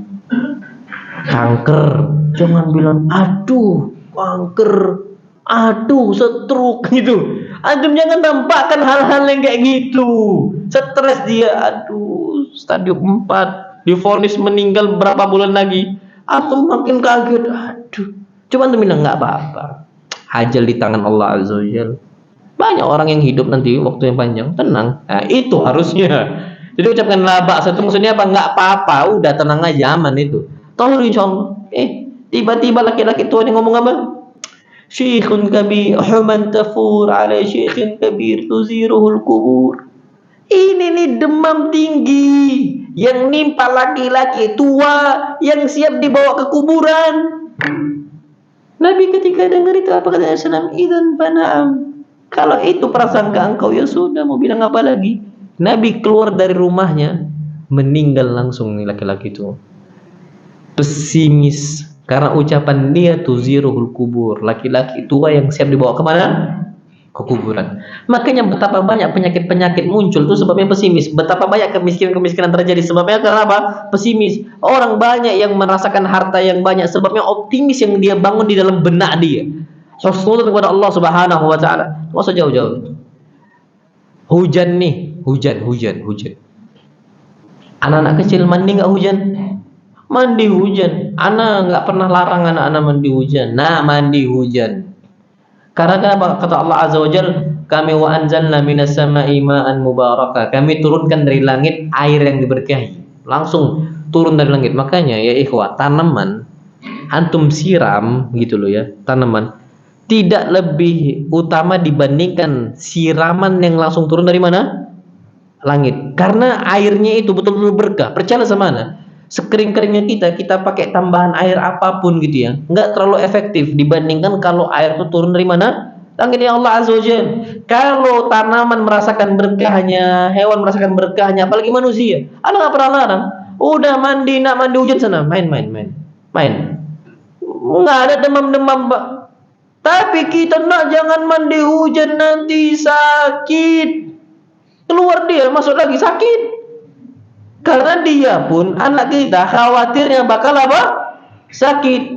kanker, jangan bilang aduh kanker, aduh stroke gitu. Antum jangan tampakkan hal-hal yang kayak gitu. Stres dia, aduh stadium 4, divonis meninggal berapa bulan lagi. Antum makin kaget, aduh. Coba antum bilang nggak apa-apa. Ajal di tangan Allah Azza wa Jalla. Banyak orang yang hidup nanti waktu yang panjang, tenang. Nah, itu harusnya. Jadi ucapkan la ba'sa itu maksudnya apa? Nggak apa-apa, udah tenang aja, aman itu. Tahu insyaallah. Tiba-tiba laki-laki tua ini ngomong apa? Syekhun kabir, human tafur ala syekhin kabir tuziruhul kubur. Ini nih demam tinggi yang nimpa laki-laki tua yang siap dibawa ke kuburan. Nabi ketika dengar itu apa kata Islam? Idzan fana'am. Kalau itu prasangka engkau ya sudah, mau bilang apa lagi? Nabi keluar dari rumahnya, meninggal langsung nih laki-laki itu. Pesimis karena ucapan dia tuziruhul kubur, laki-laki tua yang siap dibawa kemana? Ke kuburan. Makanya betapa banyak penyakit-penyakit muncul itu sebabnya pesimis. Betapa banyak kemiskinan-kemiskinan terjadi sebabnya kenapa? Pesimis. Orang banyak yang merasakan harta yang banyak sebabnya optimis yang dia bangun di dalam benak dia. Husnuzon kepada Allah Subhanahu wa taala. Enggak usah jauh-jauh. Hujan nih, hujan. Anak-anak kecil mandi enggak hujan? Mandi hujan. Anak enggak pernah larang anak-anak mandi hujan. Nah, mandi hujan. Karena kenapa? Kata Allah Azza wa Jalla, kami wa anzalna minas sama'i ma'an mubarakah. Kami turunkan dari langit air yang diberkahi. Langsung turun dari langit. Makanya ya ikhwah, tanaman antum siram gitu loh ya, tanaman tidak lebih utama dibandingkan siraman yang langsung turun dari mana? Langit. Karena airnya itu betul-betul berkah. Percaya sama ana. Sekering-keringnya kita pakai tambahan air apapun gitu ya, nggak terlalu efektif dibandingkan kalau air itu turun dari mana? Langitnya Allah Azza wa Jalla. Kalau tanaman merasakan berkahnya, hewan merasakan berkahnya, apalagi manusia. Ana nggak pernah larang. Udah mandi, nak mandi hujan sana, main. Nggak ada demam-demam, Pak. Tapi kita nak jangan mandi hujan nanti sakit. Keluar dia, masuk lagi sakit. Karena dia pun anak kita khawatirnya bakal apa? Sakit.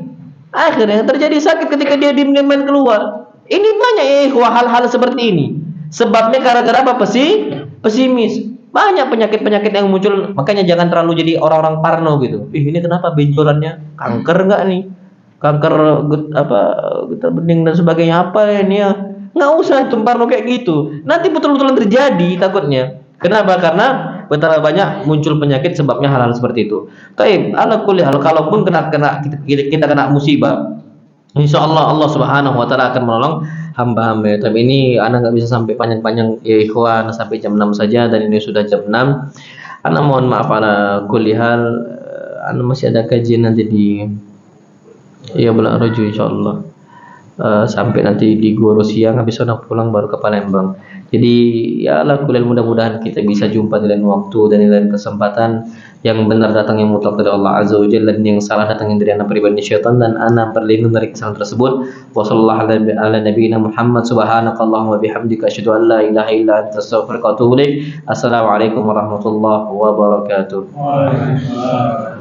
Akhirnya terjadi sakit ketika dia diam-diam keluar. Ini banyak hal-hal seperti ini. Sebabnya gara-gara apa? Pesimis. Banyak penyakit-penyakit yang muncul. Makanya jangan terlalu jadi orang-orang parno gitu. Ini kenapa benjolannya? Kanker enggak nih? Kanker getah bening dan sebagainya apa ini ya? Nggak usah parno kayak gitu. Nanti betul-betul terjadi takutnya. Kenapa? Karena betapa banyak muncul penyakit sebabnya hal-hal seperti itu. Taib, ala kulli hal, kalaupun kita kena musibah, insyaallah Allah Subhanahu wa taala akan menolong hamba-hamba. Tapi ini ana nggak bisa sampai panjang-panjang ya ikhwan, sampai jam 6 saja dan ini sudah jam 6. Ana mohon maaf ala kulli hal, ana masih ada kajian nanti di bulan Rajab insyaallah. Sampai nanti di Goro siang, habis itu pulang baru ke Palembang. Jadi ya Allah kulil, mudah-mudahan kita bisa jumpa di lain waktu dan di lain kesempatan. Yang benar datang yang mutlak dari Allah Azza wa Jalla dan yang salah datang dari anak pribadi syaitan, dan anak berlindung dari kesalahan tersebut. Wassallallahu ala nabiyina Muhammad subhanakallahumma bihamdika asyhadu an la ilaha illa anta astaghfiruka wa atubu ilaik. Assalamualaikum warahmatullahi wabarakatuh. Waalaikumsalam.